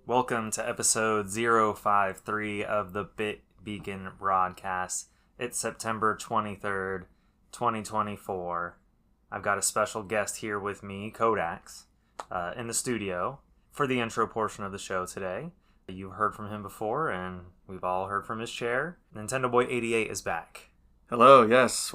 Welcome to episode 053 of the Bit Beacon broadcast. It's September 23rd, 2024. I've got a special guest here with me, Kodax, in the studio for the intro portion of the show today. You've heard from him before, and we've all heard from his chair. Nintendo Boy 88 is back. Hello, yes.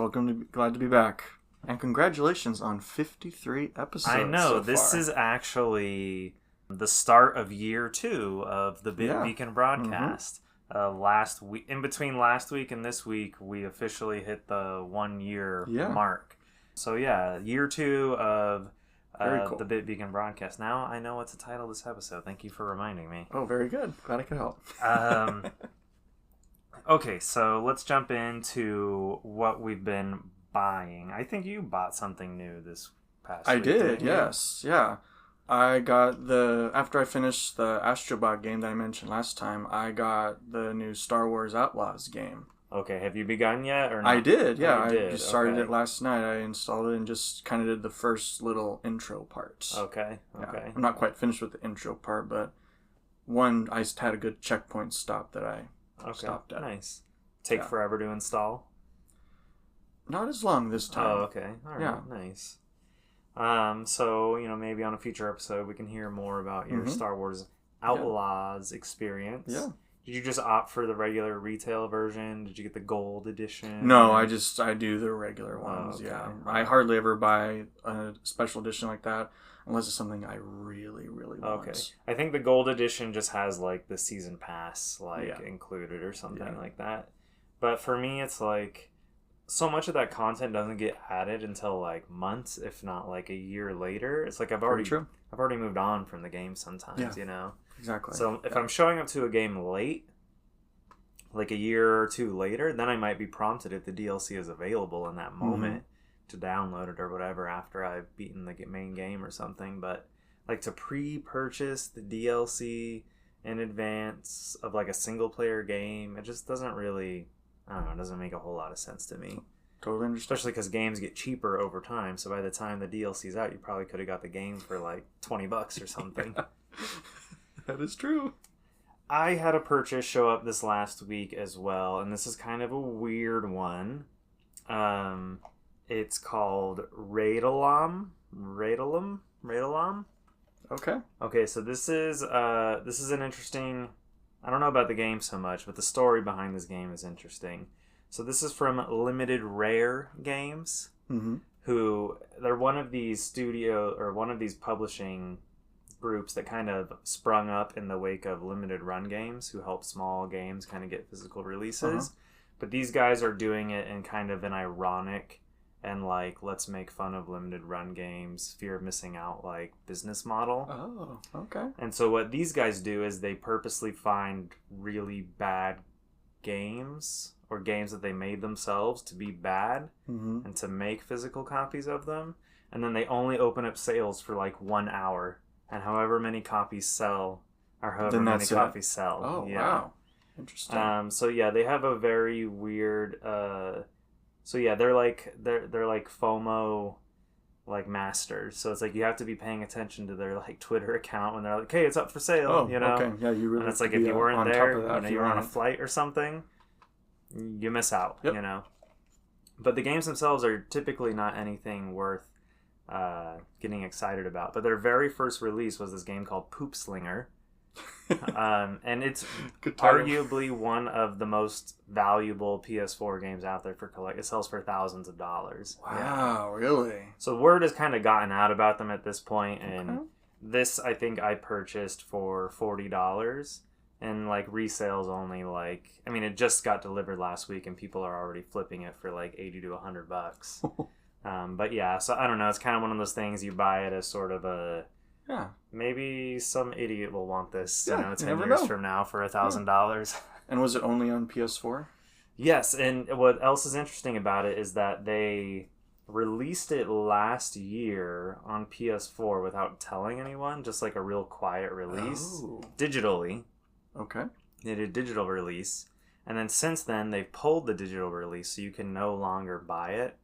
Glad to be back. And congratulations on 53 episodes. I know, so this far. is actually the start of year 2 of the Bit Beacon broadcast. Last week, in between last week and this week, we officially hit the 1 year mark. So yeah, year 2 of cool. the Bit Beacon broadcast. Now I know what to title this episode. Thank you for reminding me. Oh, very good. Glad I could help. Okay, so let's jump into what we've been buying. I think you bought something new this past week. I did, yes. Yeah. I got after I finished the Astro Bot game that I mentioned last time, I got the new Star Wars Outlaws game. Okay, have you begun yet or not? I did, yeah. Oh, you did. I just started it last night. I installed it and just kind of did the first little intro parts. Okay. Yeah. I'm not quite finished with the intro part, but I just had a good checkpoint stop that I stopped at. Nice. Take forever to install? Not as long this time. Oh, okay. All right, yeah. Nice. So, maybe on a future episode we can hear more about your Star Wars Outlaws experience. Yeah. Did you just opt for the regular retail version? Did you get the gold edition? No, I do the regular ones, okay. yeah. I hardly ever buy a special edition like that unless it's something I really, really want. Okay. I think the gold edition just has, like, the season pass, included or something like that. But for me, it's like, so much of that content doesn't get added until, like, months, if not, like, a year later. It's like I've already moved on from the game sometimes, Exactly. So if I'm showing up to a game late, like a year or two later, then I might be prompted if the DLC is available in that moment to download it or whatever after I've beaten the main game or something. But like to pre-purchase the DLC in advance of like a single player game, it just doesn't really, I don't know, it doesn't make a whole lot of sense to me. Totally understand. Especially because games get cheaper over time. So by the time the DLC's out, you probably could have got the game for like $20 or something. That is true. I had a purchase show up this last week as well, and this is kind of a weird one. It's called Radalam. Okay. Okay, so this is an interesting. I don't know about the game so much, but the story behind this game is interesting. So this is from Limited Rare Games, who they're one of these publishing groups that kind of sprung up in the wake of limited run games who help small games kind of get physical releases. But these guys are doing it in kind of an ironic and like, let's make fun of limited run games, fear of missing out, like business model. Oh, okay. And so what these guys do is they purposely find really bad games or games that they made themselves to be bad and to make physical copies of them. And then they only open up sales for like 1 hour. And however many copies sell, or however many copies sell. Oh, wow. Interesting. So yeah, they have a very weird. They're like FOMO, like masters. So it's like you have to be paying attention to their like Twitter account when they're like, "Hey, it's up for sale." Okay. Yeah, you really. And it's like if you weren't there, you were on a flight or something, you miss out. Yep. But the games themselves are typically not anything worth getting excited about, but their very first release was this game called Poop Slinger, and it's arguably one of the most valuable PS4 games out there for collect. It sells for thousands of dollars. Wow, really? So word has kind of gotten out about them at this point, and this I think I purchased for $40, and like resales only like, I mean, it just got delivered last week, and people are already flipping it for like $80 to $100. But yeah, so I don't know. It's kind of one of those things you buy it as sort of a maybe some idiot will want this. 10 years from now for $1,000. And was it only on PS4? Yes, and what else is interesting about it is that they released it last year on PS4 without telling anyone, just like a real quiet release, digitally. Okay. They did a digital release, and then since then they've pulled the digital release, so you can no longer buy it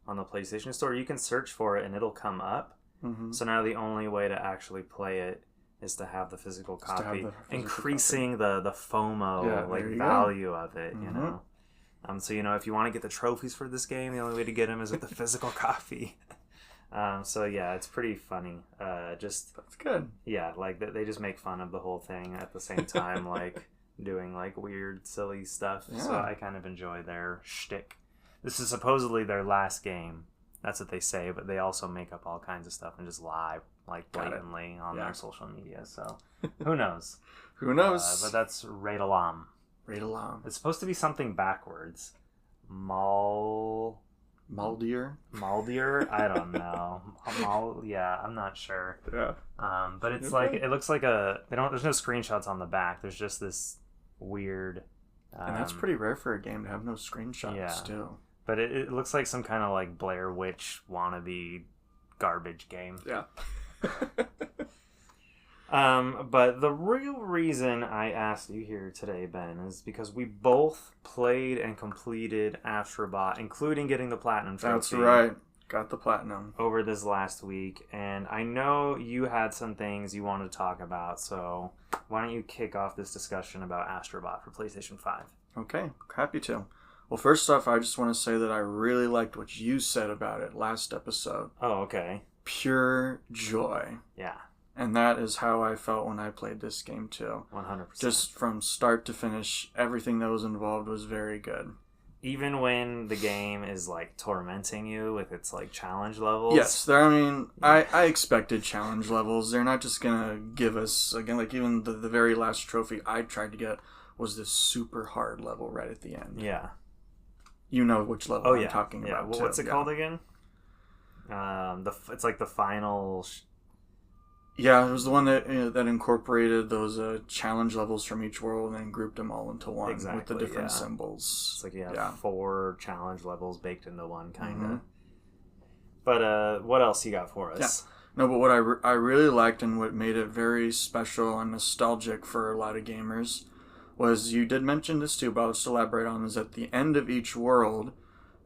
on the PlayStation Store. You can search for it and it'll come up. Mm-hmm. So now the only way to actually play it is to have the physical copy, increasing the FOMO value of it, you know. So if you want to get the trophies for this game, the only way to get them is with the physical copy. So yeah, it's pretty funny. That's good. Yeah, like they just make fun of the whole thing at the same time, like doing like weird, silly stuff. Yeah. So I kind of enjoy their shtick. This is supposedly their last game. That's what they say, but they also make up all kinds of stuff and just lie like blatantly on their social media. So who knows? Who knows? But that's Raid Alarm. Raid Alarm. It's supposed to be something backwards. Maldir? I don't know. I'm not sure. Yeah. But it's like it looks like there's no screenshots on the back. There's just this weird. And that's pretty rare for a game to have no screenshots too. But it looks like some kind of like Blair Witch wannabe garbage game. Yeah. But the real reason I asked you here today, Ben, is because we both played and completed Astro Bot, including getting the Platinum Trophy. That's right. Got the Platinum. Over this last week. And I know you had some things you wanted to talk about, so why don't you kick off this discussion about Astro Bot for PlayStation 5? Okay, happy to. Well, first off, I just want to say that I really liked what you said about it last episode. Oh, okay. Pure joy. Yeah. And that is how I felt when I played this game, too. 100%. Just from start to finish, everything that was involved was very good. Even when the game is, like, tormenting you with its, like, challenge levels? Yes. I expected challenge levels. They're not just going to give us, again, like, even the very last trophy I tried to get was this super hard level right at the end. Yeah. You know which level I'm talking about. Well, what's it called again? It's like the final. Yeah, it was the one that that incorporated those challenge levels from each world and then grouped them all into one with the different symbols. It's like you have 4 challenge levels baked into one, kind of. But what else you got for us? Yeah. No, but what I really liked and what made it very special and nostalgic for a lot of gamers was, you did mention this too, but I'll just elaborate on, is at the end of each world,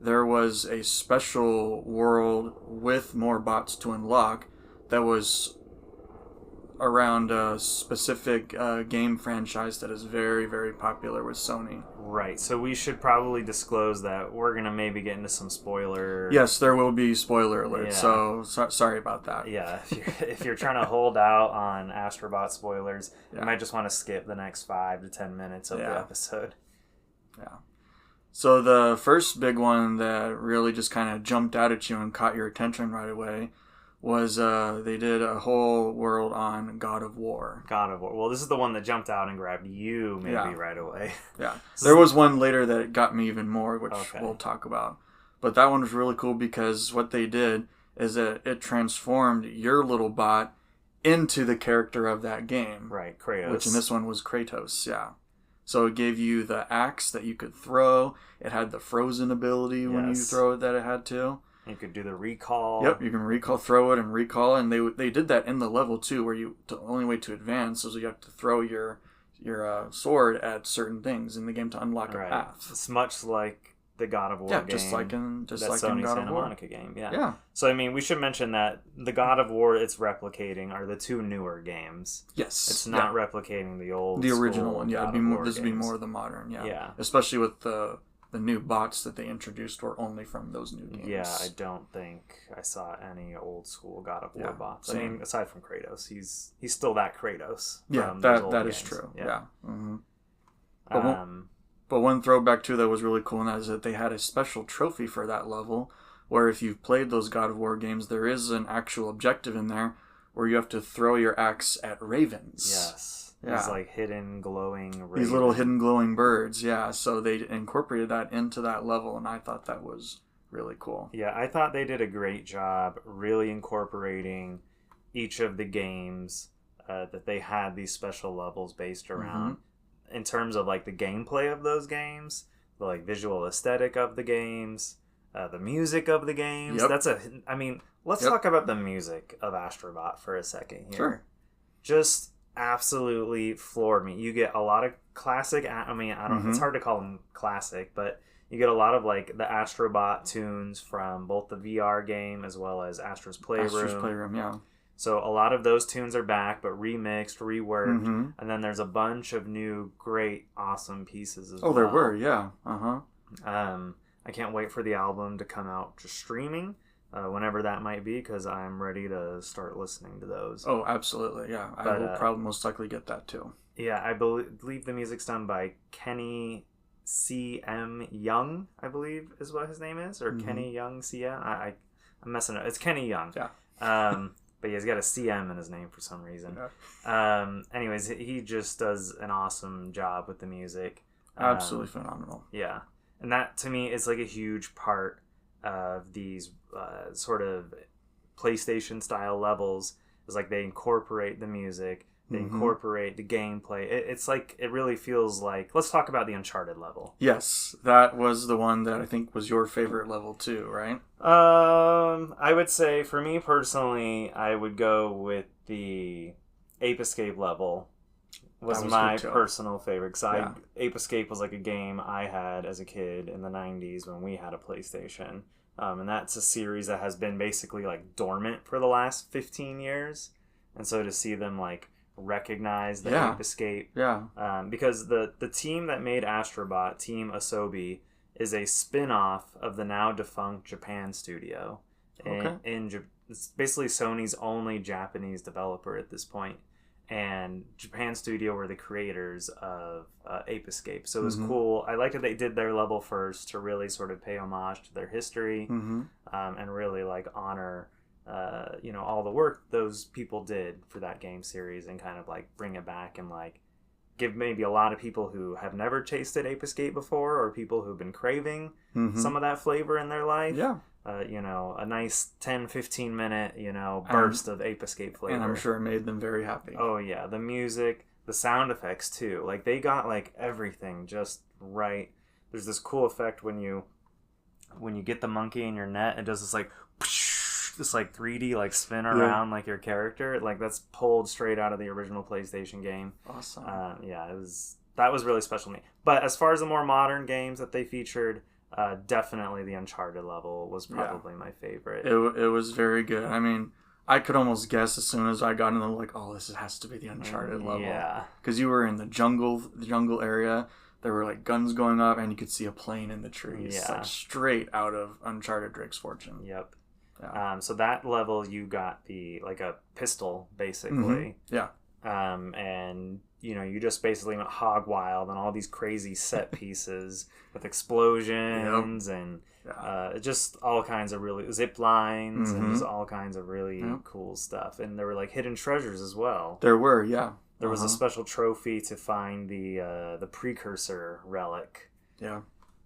there was a special world with more bots to unlock that was around a specific game franchise that is very, very popular with Sony. Right, so we should probably disclose that we're going to maybe get into some spoiler... Yes, there will be spoiler alerts, so sorry about that. Yeah, if you're trying to hold out on Astro Bot spoilers, you might just want to skip the next 5 to 10 minutes of the episode. Yeah. So the first big one that really just kind of jumped out at you and caught your attention right away was they did a whole world on God of War. God of War. Well, this is the one that jumped out and grabbed you maybe right away. Yeah. There was one later that got me even more, which we'll talk about. But that one was really cool because what they did is that it transformed your little bot into the character of that game. Right, Kratos. Which in this one was Kratos, yeah. So it gave you the axe that you could throw. It had the frozen ability when you throw it that it had to. You could do the recall. Yep, you can throw it and recall, and they did that in the level too, where the only way to advance is you have to throw your sword at certain things in the game to unlock a path. It's much like the God of War game. just like in Sony God Santa of War. Monica game. Yeah. So I mean, we should mention that the God of War it's replicating are the 2 newer games. Yes, it's not replicating the original one. Yeah, this would be games. more the modern. Yeah. Especially with the new bots that they introduced were only from those new games. Yeah, I don't think I saw any old school God of War bots. Same. I mean, aside from Kratos, he's still that Kratos. Yeah, that is true. Yeah. Mm-hmm. But one throwback too that was really cool, and that is that they had a special trophy for that level, where if you've played those God of War games, there is an actual objective in there where you have to throw your axe at ravens. Yes. These like hidden glowing ravens. These little hidden glowing birds, yeah. So they incorporated that into that level, and I thought that was really cool. Yeah, I thought they did a great job really incorporating each of the games that they had these special levels based around. In terms of like the gameplay of those games, the like visual aesthetic of the games, the music of the games. Yep. Let's Yep. talk about the music of Astro Bot for a second here. Sure. Just absolutely floored me. You get a lot of classic. It's hard to call them classic, but you get a lot of like the Astro Bot tunes from both the VR game as well as Astro's Playroom. Yeah. So a lot of those tunes are back, but remixed, reworked, Mm-hmm. and then there's a bunch of new, great, awesome pieces as well. Oh, there were, yeah. I can't wait for the album to come out just streaming, whenever that might be, because I'm ready to start listening to those. Oh, absolutely, yeah. I will probably most likely get that too. Yeah, I believe the music's done by Kenny C.M. Young, I believe is what his name is, or Kenny Young C.M. I'm messing up. It's Kenny Young. Yeah. But he's got a CM in his name for some reason. Yeah. Anyways, he just does an awesome job with the music. Absolutely phenomenal. Yeah. And that, to me, is like a huge part of these sort of PlayStation-style levels. Is like they incorporate the music, they incorporate the gameplay. It's like, it really feels like... Let's talk about the Uncharted level. Yes, that was the one that I think was your favorite level too, right? I would say, for me personally, I would go with the Ape Escape level. Was my personal favorite. Because Ape Escape was like a game I had as a kid in the 90s when we had a PlayStation. And that's a series that has been basically like dormant for the last 15 years. And so to see them like recognize the Ape Escape. Yeah. Because the team that made Astro Bot, Team Asobi, is a spin-off of the now defunct Japan studio. It's basically Sony's only Japanese developer at this point. And Japan Studio were the creators of Ape Escape. So it was cool. I liked that they did their level first to really sort of pay homage to their history and really like honor all the work those people did for that game series and kind of like bring it back and like give maybe a lot of people who have never tasted Ape Escape before or people who've been craving some of that flavor in their life. Yeah. A nice 10-15 minute, burst of Ape Escape flavor. And I'm sure it made them very happy. Oh yeah, the music, the sound effects too. Like they got like everything just right. There's this cool effect when you get the monkey in your net, it does this like 3D like spin around like your character. Like that's pulled straight out of the original PlayStation game. Awesome. That was really special to me. But as far as the more modern games that they featured, definitely the Uncharted level was probably my favorite. It was very good. I mean, I could almost guess as soon as I got in there, like, oh, this has to be the Uncharted level. Yeah. Because you were in the jungle area. There were like guns going off, and you could see a plane in the trees. Yeah. Like straight out of Uncharted Drake's Fortune. Yep. Yeah. So that level, you got like a pistol, basically. Yeah. And you just basically went hog wild on all these crazy set pieces with explosions and just all kinds of really zip lines and just all kinds of really cool stuff. And there were like hidden treasures as well. There were, yeah. There was a special trophy to find the precursor relic. Yeah.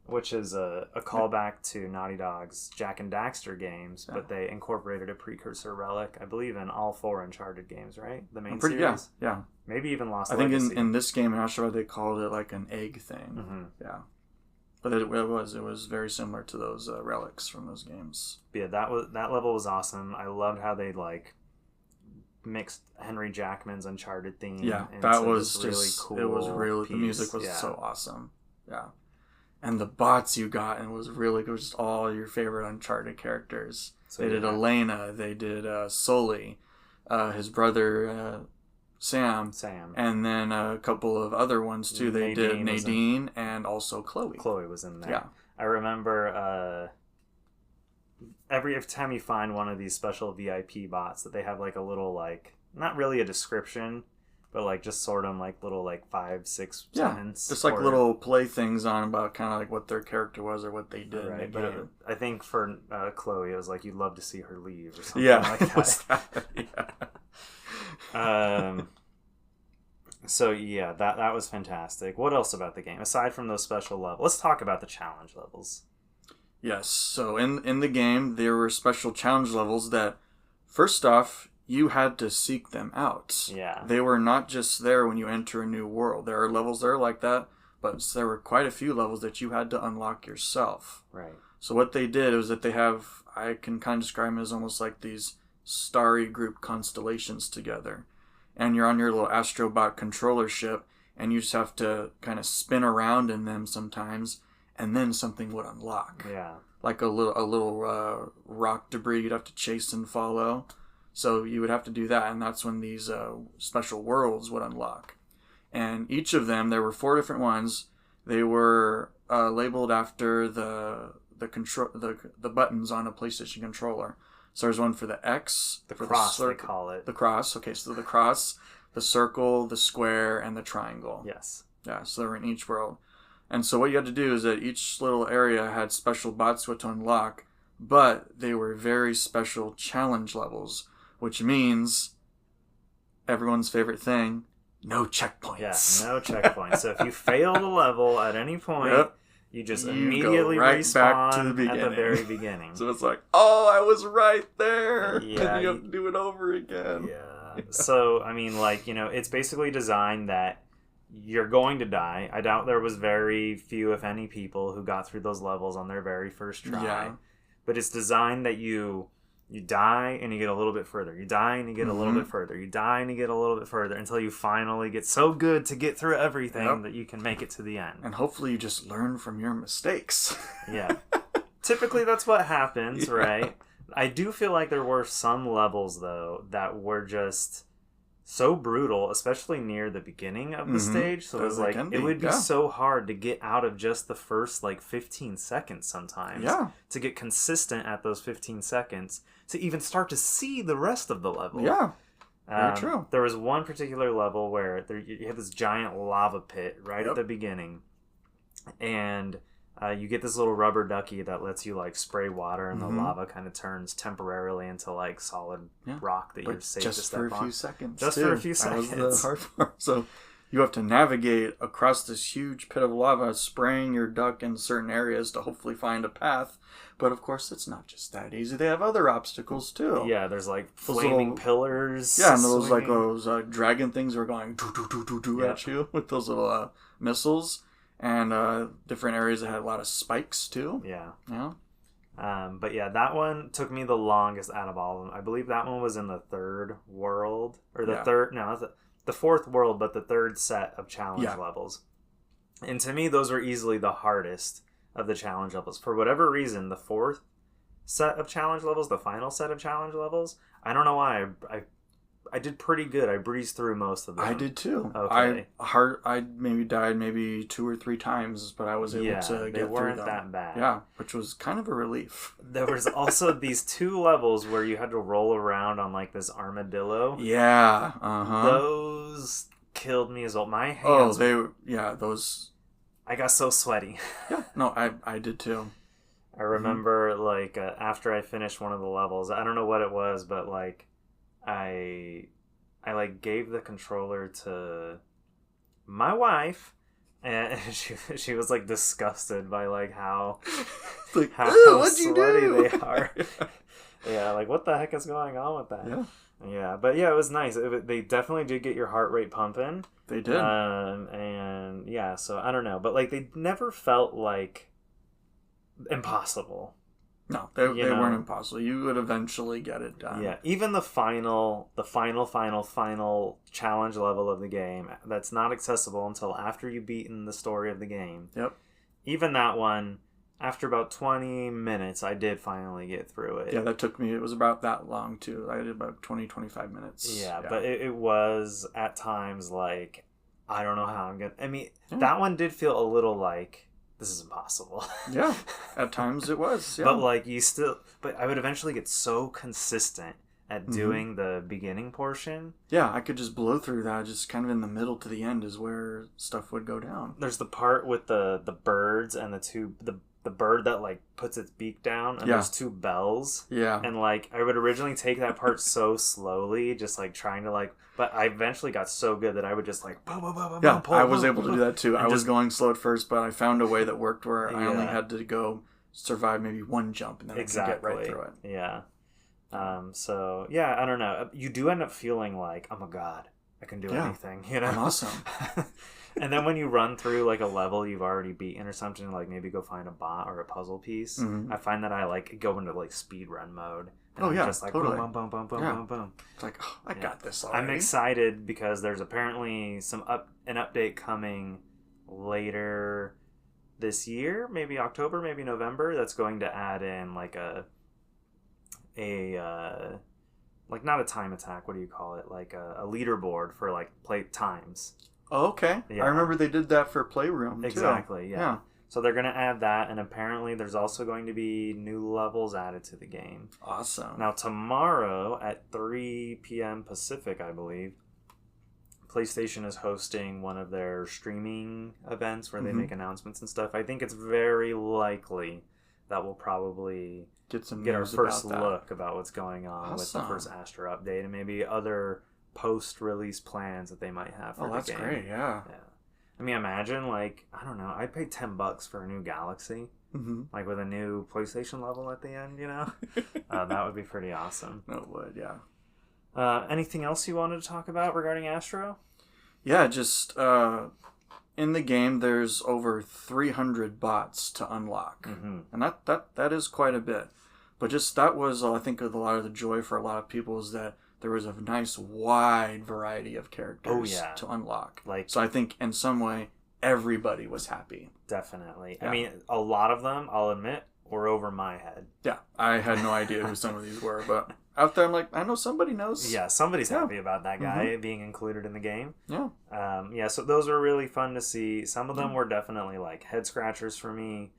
Which is a callback to Naughty Dog's Jak and Daxter games, but they incorporated a precursor relic, I believe, in all 4 Uncharted games, right? The main series? Yeah. Maybe even Lost Legacy. Legacy. I think in this game in Astro Bot, they called it like an egg thing. Yeah. But it was very similar to those relics from those games. But yeah, that level was awesome. I loved how they like mixed Henry Jackman's Uncharted theme. Yeah, that was just really cool. It was really piece. The music was so awesome. Yeah. And the bots you got, and was really good. Just all your favorite Uncharted characters. So they did Elena. They did Sully, his brother Sam, and then a couple of other ones too. They did Nadine and also Chloe. Chloe was in there. Yeah, I remember every time you find one of these special VIP bots that they have like a little like not really a description. But like just sort of like little like 5-6 sentence. Just like little play things on about kind of like what their character was or what they did. Right, but I think for Chloe, it was like you'd love to see her leave or something like that. So yeah, that was fantastic. What else about the game aside from those special levels? Let's talk about the challenge levels. Yes. So in the game, there were special challenge levels that, first off, you had to seek them out. Yeah. They were not just there when you enter a new world. There are levels that are like that, but there were quite a few levels that you had to unlock yourself. Right. So what they did was that they have, I can kind of describe them as almost like these starry group constellations together. And you're on your little Astro Bot controller ship, and you just have to kind of spin around in them sometimes, and then something would unlock. Yeah. Like a little rock debris you'd have to chase and follow. So you would have to do that, and that's when these special worlds would unlock. And each of them, there were 4 different ones. They were labeled after the buttons on a PlayStation controller. So there's one for the X, the cross, they call it. The cross. Okay, so the cross, the circle, the square, and the triangle. Yes. Yeah, so they were in each world. And so what you had to do is that each little area had special bots to unlock, but they were very special challenge levels, which means everyone's favorite thing, no checkpoints. Yeah, no checkpoints. So if you fail the level at any point, yep, you just you immediately go right respawn back to the at the very beginning. So it's like, oh, I was right there. Yeah, and you have to do it over again. Yeah. So, I mean, like, it's basically designed that you're going to die. I doubt there was very few, if any, people who got through those levels on their very first try. Yeah. But it's designed that you die and you get a little bit further. You die and you get a little bit further. You die and you get a little bit further until you finally get so good to get through everything that you can make it to the end. And hopefully you just learn from your mistakes. Yeah. Typically that's what happens, right? I do feel like there were some levels, though, that were just so brutal, especially near the beginning of the stage. So it was like, it would be so hard to get out of just the first, 15 seconds sometimes. Yeah. To get consistent at those 15 seconds to even start to see the rest of the level. Yeah. Very true. There was one particular level where you have this giant lava pit right at the beginning. And you get this little rubber ducky that lets you spray water, and the lava kind of turns temporarily into solid rock that you're safe to step on. Just for a few seconds. Just for a few seconds. That was the hard part. So you have to navigate across this huge pit of lava, spraying your duck in certain areas to hopefully find a path. But of course, it's not just that easy. They have other obstacles too. Yeah, there's flaming pillars. Yeah, and those dragon things are going at you with those little missiles. And different areas that had a lot of spikes too. Yeah. Yeah. But yeah, that one took me the longest out of all of them. I believe that one was in the 3rd world. Or the 4th world, but the 3rd set of challenge levels. And to me, those were easily the hardest of the challenge levels. For whatever reason, the 4th set of challenge levels, the final set of challenge levels, I don't know why, I did pretty good. I breezed through most of them. I did too. Okay. I maybe died 2 or 3 times, but I was able to get through them. They weren't that bad. Yeah, which was kind of a relief. There was also these 2 levels where you had to roll around on this armadillo. Yeah. Those killed me as well. My hands. Those. I got so sweaty. Yeah. No, I did too. I remember after I finished one of the levels, I don't know what it was, but I gave the controller to my wife, and she was disgusted by how what'd you sweaty do? they are. Yeah, what the heck is going on with that? Yeah, but it was nice. They definitely did get your heart rate pumping. They did. And yeah, so I don't know, but they never felt impossible. No, they weren't impossible. You would eventually get it done. Yeah, even the final challenge level of the game that's not accessible until after you've beaten the story of the game. Yep. Even that one, after about 20 minutes, I did finally get through it. Yeah, that took me, it was about that long too. I did about 20-25 minutes. Yeah, but it was at times I don't know how I'm going to... I mean, that one did feel a little this is impossible. Yeah, at times it was. Yeah. But but I would eventually get so consistent at doing the beginning portion. Yeah, I could just blow through that. Just kind of in the middle to the end is where stuff would go down. There's the part with the birds and the bird that puts its beak down, and there's 2 bells. Yeah. And I would originally take that part so slowly, just trying to but I eventually got so good that I would just I was able to do that too. I was going slow at first, but I found a way that worked where I only had to survive maybe 1 jump, and then I could get right through it. Yeah. So yeah, I don't know. You do end up feeling oh my god, I can do anything, you know? Awesome. And then when you run through like a level you've already beaten or something, like maybe go find a bot or a puzzle piece, I find that I like go into like speed run mode. And I'm just like totally. boom, boom, boom, boom, boom, boom. It's like, oh, I got this already. I'm excited because there's apparently an update coming later this year, maybe October, maybe November, that's going to add in like a like not a time attack, what do you call it? Like a leaderboard for like play times. Oh, okay. Yeah. I remember they did that for Playroom, too. Exactly, yeah. So they're going to add that, and apparently there's also going to be new levels added to the game. Awesome. Now, tomorrow at 3 p.m. Pacific, I believe, PlayStation is hosting one of their streaming events where they make announcements and stuff. I think it's very likely that we'll probably get our first look about what's going on with the first Astro update and maybe other post-release plans that they might have for the game. Oh, that's great, yeah. I mean, imagine, like, I don't know, I'd pay $10 for a new Galaxy, like with a new PlayStation level at the end, you know? That would be pretty awesome. It would, yeah. Anything else you wanted to talk about regarding Astro? Yeah, just in the game, there's over 300 bots to unlock, and that is quite a bit. But just that was, I think, a lot of the joy for a lot of people is that there was a nice wide variety of characters to unlock. So I think in some way everybody was happy. Definitely. Yeah. I mean, a lot of them, I'll admit, were over my head. Yeah, I had no idea who some of these were, but out there I'm like, I know somebody knows. Yeah, somebody's happy about that guy being included in the game. Yeah. So those were really fun to see. Some of them were definitely like head scratchers for me.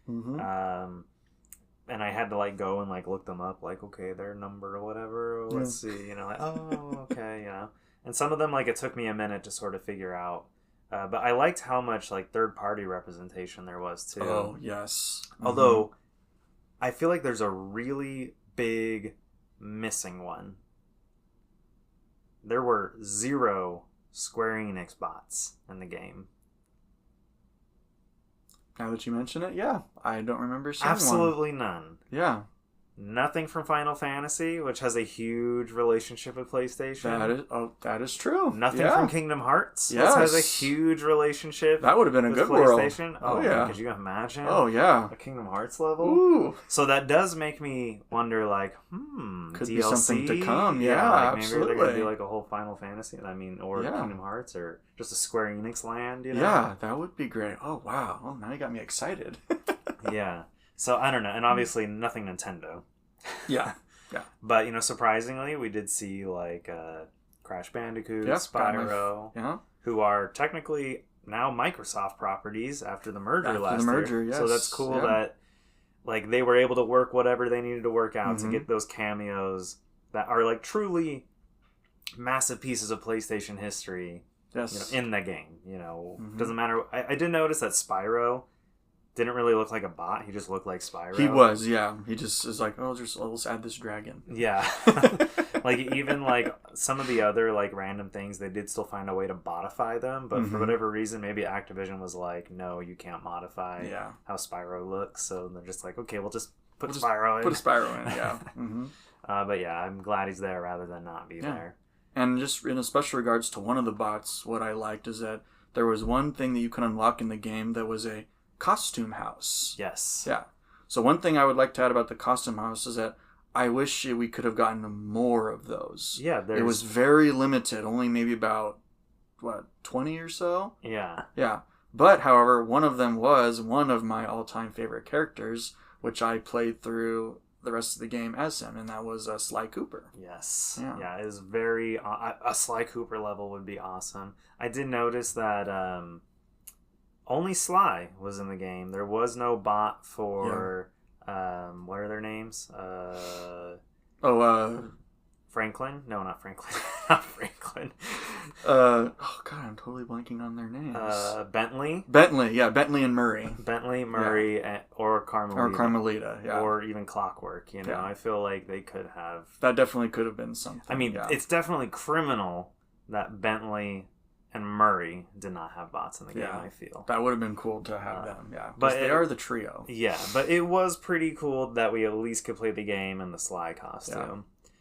And I had to like go and like look them up, like, okay, their number or whatever. Let's see, you know, like, oh, okay, you know. And some of them, like, it took me a minute to sort of figure out. But I liked how much like third party representation there was too. Oh yes. Although I feel like there's a really big missing one. There were 0 Square Enix bots in the game. Now that you mention it, yeah. I don't remember seeing Absolutely none. Yeah. Nothing from Final Fantasy, which has a huge relationship with PlayStation. That is true. Nothing from Kingdom Hearts, which has a huge relationship. That would have been a good PlayStation. World. Oh yeah. Could you imagine? Oh yeah. A Kingdom Hearts level. Ooh. So that does make me wonder, like, could DLC? be something to come. Yeah, like absolutely. Maybe they're gonna do like a whole Final Fantasy. I mean, or Kingdom Hearts, or just a Square Enix land. You know? Yeah, that would be great. Oh wow. Oh, now you got me excited. Yeah. So I don't know, and obviously nothing Nintendo. Yeah. But, you know, surprisingly, we did see, like, Crash Bandicoot, Spyro, who are technically now Microsoft properties after the merger last year. Yes. So that's cool that, like, they were able to work whatever they needed to work out to get those cameos that are, like, truly massive pieces of PlayStation history you know, in the game. You know, doesn't matter. I did notice that Spyro didn't really look like a bot. He just looked like Spyro. He was, yeah. He just is like, let's add this dragon. Yeah. Like, even, like, some of the other, like, random things, they did still find a way to modify them, but for whatever reason, maybe Activision was like, no, you can't modify how Spyro looks, so they're just like, okay, we'll just put Spyro in. Put a Spyro in, yeah. But yeah, I'm glad he's there rather than not be there. And just in special regards to one of the bots, what I liked is that there was one thing that you could unlock in the game that was a costume house. Yes. Yeah. So one thing I would like to add about the costume house is that I wish we could have gotten more of those. Yeah, it was very limited, only maybe about 20 or so. Yeah. Yeah. But however, one of them was one of my all-time favorite characters, which I played through the rest of the game as him, and that was Sly Cooper. Yes. Yeah, it was very a Sly Cooper level would be awesome. I did notice that only Sly was in the game. There was no bot for what are their names? Franklin? No, not Franklin. Not Franklin. Oh god, I'm totally blanking on their names. Bentley. Bentley and Murray. Bentley, Murray, or Carmelita. Or Carmelita, yeah. Or even Clockwork, you know. I feel like they could have... That definitely could have been something. I mean, it's definitely criminal that Bentley and Murray did not have bots in the game, I feel. That would have been cool to have them, but they are the trio. Yeah, but it was pretty cool that we at least could play the game in the Sly costume. Yeah.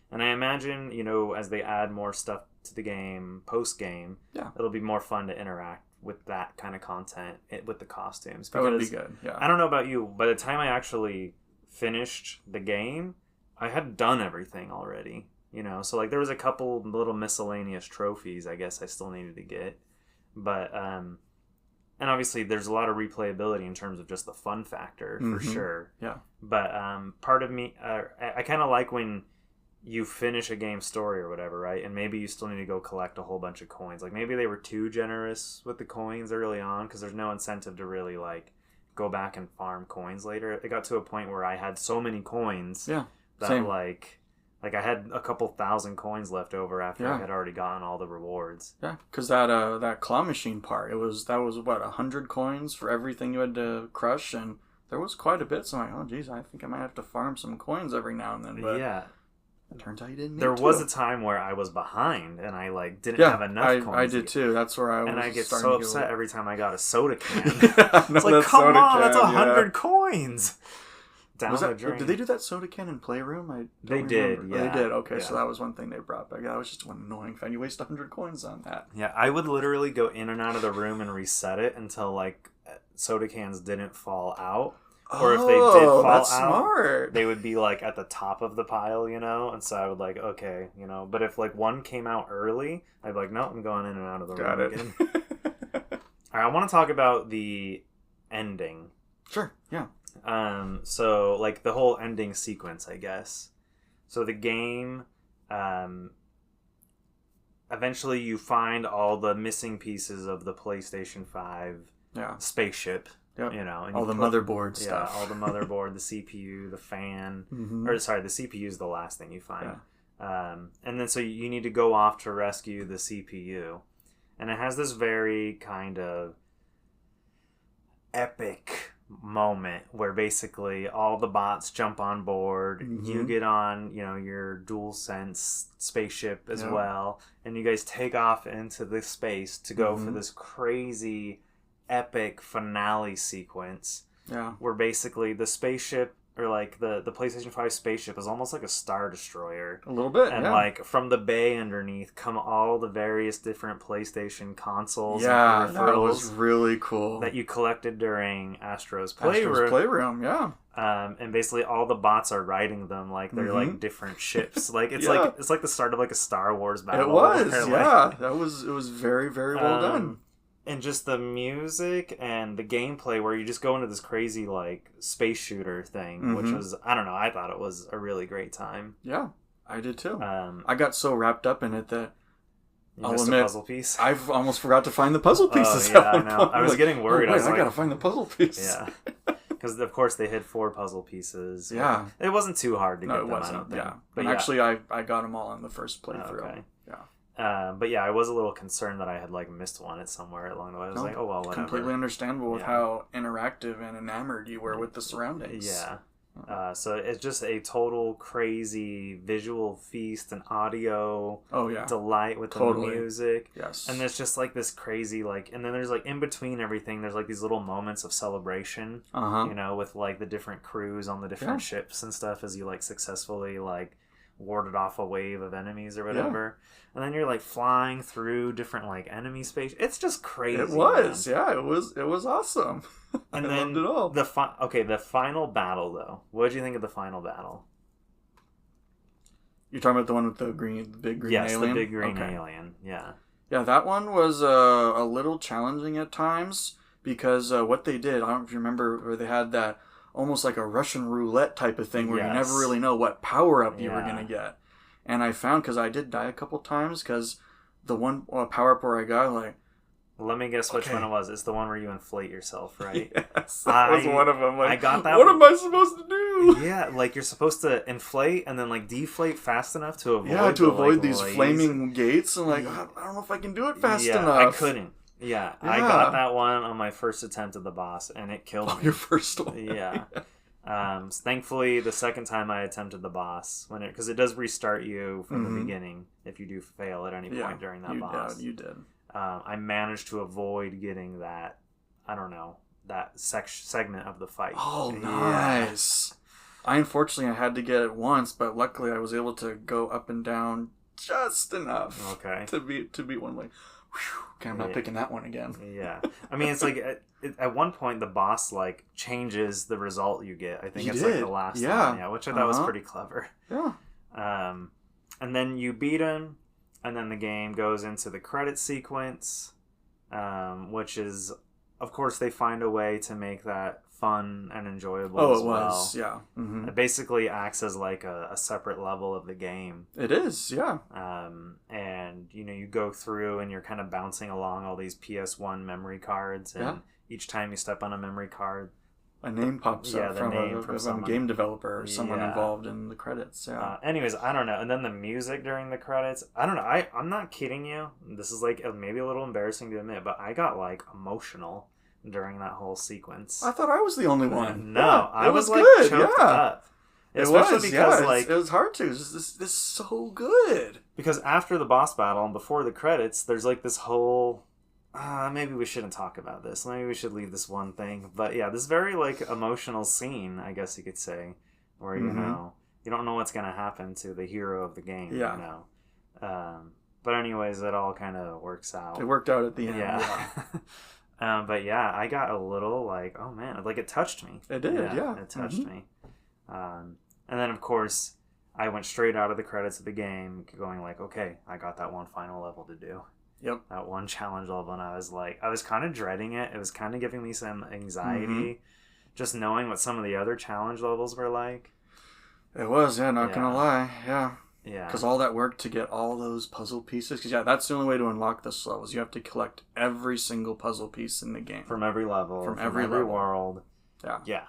And I imagine, you know, as they add more stuff to the game post game, it'll be more fun to interact with that kind of content with the costumes. That would be good. Yeah. I don't know about you. By the time I actually finished the game, I had done everything already. You know, so like there was a couple little miscellaneous trophies I guess I still needed to get, but and obviously there's a lot of replayability in terms of just the fun factor for sure. Yeah. But part of me, I kind of like when you finish a game story or whatever, right? And maybe you still need to go collect a whole bunch of coins. Like maybe they were too generous with the coins early on because there's no incentive to really like go back and farm coins later. It got to a point where I had so many coins that same. like I had a couple thousand coins left over after I had already gotten all the rewards. Yeah, because that claw machine part, that was what, 100 coins for everything you had to crush, and there was quite a bit. So I'm like, oh geez, I think I might have to farm some coins every now and then. But yeah. It turns out you didn't. There was a time where I was behind and I like didn't have enough coins. I did too. That's where I was. And I get so upset every time I got a soda can. It's like, come on, that's 100 coins. Down the drain. Did they do that soda can in Playroom? They did. Yeah. Oh, they did. Okay, so that was one thing they brought back. That was just one annoying thing. You waste 100 coins on that. Yeah, I would literally go in and out of the room and reset it until like soda cans didn't fall out. Or if they did fall out, smart. They would be like at the top of the pile, you know? And so I would like, okay, you know. But if like one came out early, I'd be like, no, I'm going in and out of the room again. All right, I want to talk about the ending. Sure, yeah. So like the whole ending sequence, I guess. So the game, eventually you find all the missing pieces of the PlayStation 5 spaceship. Yep. You know, and all the motherboard stuff. Yeah, all the motherboard, the CPU, the fan. Or sorry, the CPU is the last thing you find. Yeah. And then so you need to go off to rescue the CPU. And it has this very kind of epic moment where basically all the bots jump on board. You get on, you know, your DualSense spaceship as well. And you guys take off into this space to go for this crazy epic finale sequence where basically the spaceship or like the PlayStation 5 spaceship is almost like a star destroyer a little bit, and like from the bay underneath come all the various different PlayStation consoles and peripherals that was really cool that you collected during Astro's Playroom. And basically all the bots are riding them like they're like different ships. Like it's like the start of like a Star Wars battle. It was, it was very, very well done. And just the music and the gameplay where you just go into this crazy, like, space shooter thing, which was, I don't know, I thought it was a really great time. Yeah, I did too. I got so wrapped up in it that I'll admit, a puzzle piece? I've almost forgot to find the puzzle pieces. Oh, yeah, I know. I was getting worried. I gotta find the puzzle piece. Yeah. Because, of course, they hid 4 puzzle pieces. Yeah. It wasn't too hard to get them, wasn't, I don't think. Yeah. But actually, I got them all in the first playthrough. Okay. Yeah. But yeah, I was a little concerned that I had like missed one at somewhere along the way. I was like, oh well, whatever. Completely understandable with how interactive and enamored you were with the surroundings. Yeah. So it's just a total crazy visual feast and audio delight with the music. Yes. And there's just like this crazy like, and then there's like in between everything, there's like these little moments of celebration. You know, with like the different crews on the different ships and stuff as you like successfully like warded off a wave of enemies or whatever. And then you're like flying through different like enemy space. It's just crazy. It was, man. It was awesome. And I then loved it all. The final battle though. What did you think of the final battle? You're talking about the one with the big green alien? Yes, the big green alien. Yeah. Yeah, that one was a little challenging at times because what they did, I don't know if you remember, where they had that almost like a Russian roulette type of thing where you never really know what power up you were going to get. And I found, because I did die a couple times, because the one power up where I got, like... Let me guess which one it was. It's the one where you inflate yourself, right? Yes, that was one of them. Like, I got that what am I supposed to do? Yeah, like you're supposed to inflate and then like deflate fast enough to avoid avoid these flaming gates. And like, I don't know if I can do it fast enough. I couldn't. Yeah, I got that one on my first attempt at the boss, and it killed me. Your first one? Yeah. Thankfully, the second time I attempted the boss, because it does restart you from the beginning if you do fail at any point during that boss. You did. I managed to avoid getting that, I don't know, that segment of the fight. Oh, nice. I unfortunately had to get it once, but luckily I was able to go up and down just enough. Okay. To beat one like, whew, okay, I'm not picking that one again. Yeah. I mean, it's like at one point the boss like changes the result you get. I think it's like the last one. Yeah, which I thought was pretty clever. Yeah. And then you beat him, and then the game goes into the credit sequence, which is, of course, they find a way to make that fun and enjoyable as well. Was, yeah. Mm-hmm. It basically acts as like a separate level of the game. It is, yeah. And, you go through and you're kind of bouncing along all these PS1 memory cards, and each time you step on a memory card, a name pops up from a game developer or someone involved in the credits. Yeah. Anyways, I don't know. And then the music during the credits, I don't know. I'm not kidding you. This is like maybe a little embarrassing to admit, but I got like emotional during that whole sequence. I thought I was the only one. No, I was like good. choked up. Especially because it was hard to. This is so good. Because after the boss battle and before the credits, there's like this whole. Maybe we shouldn't talk about this. Maybe we should leave this one thing. But yeah, this very like emotional scene, I guess you could say, where you don't know what's gonna happen to the hero of the game. Yeah. But anyways, it all kind of works out. It worked out at the end. Yeah. But yeah, I got a little like, oh man, like it touched me. It did. Yeah. It touched me. And then of course, I went straight out of the credits of the game, going like, okay, I got that one final level to do. Yep. That one challenge level, and I was kind of dreading it. It was kind of giving me some anxiety, just knowing what some of the other challenge levels were like. It was, not gonna lie, yeah. Yeah. Because all that work to get all those puzzle pieces, because that's the only way to unlock this levels. You have to collect every single puzzle piece in the game. From every level. From every world. Yeah. Yeah.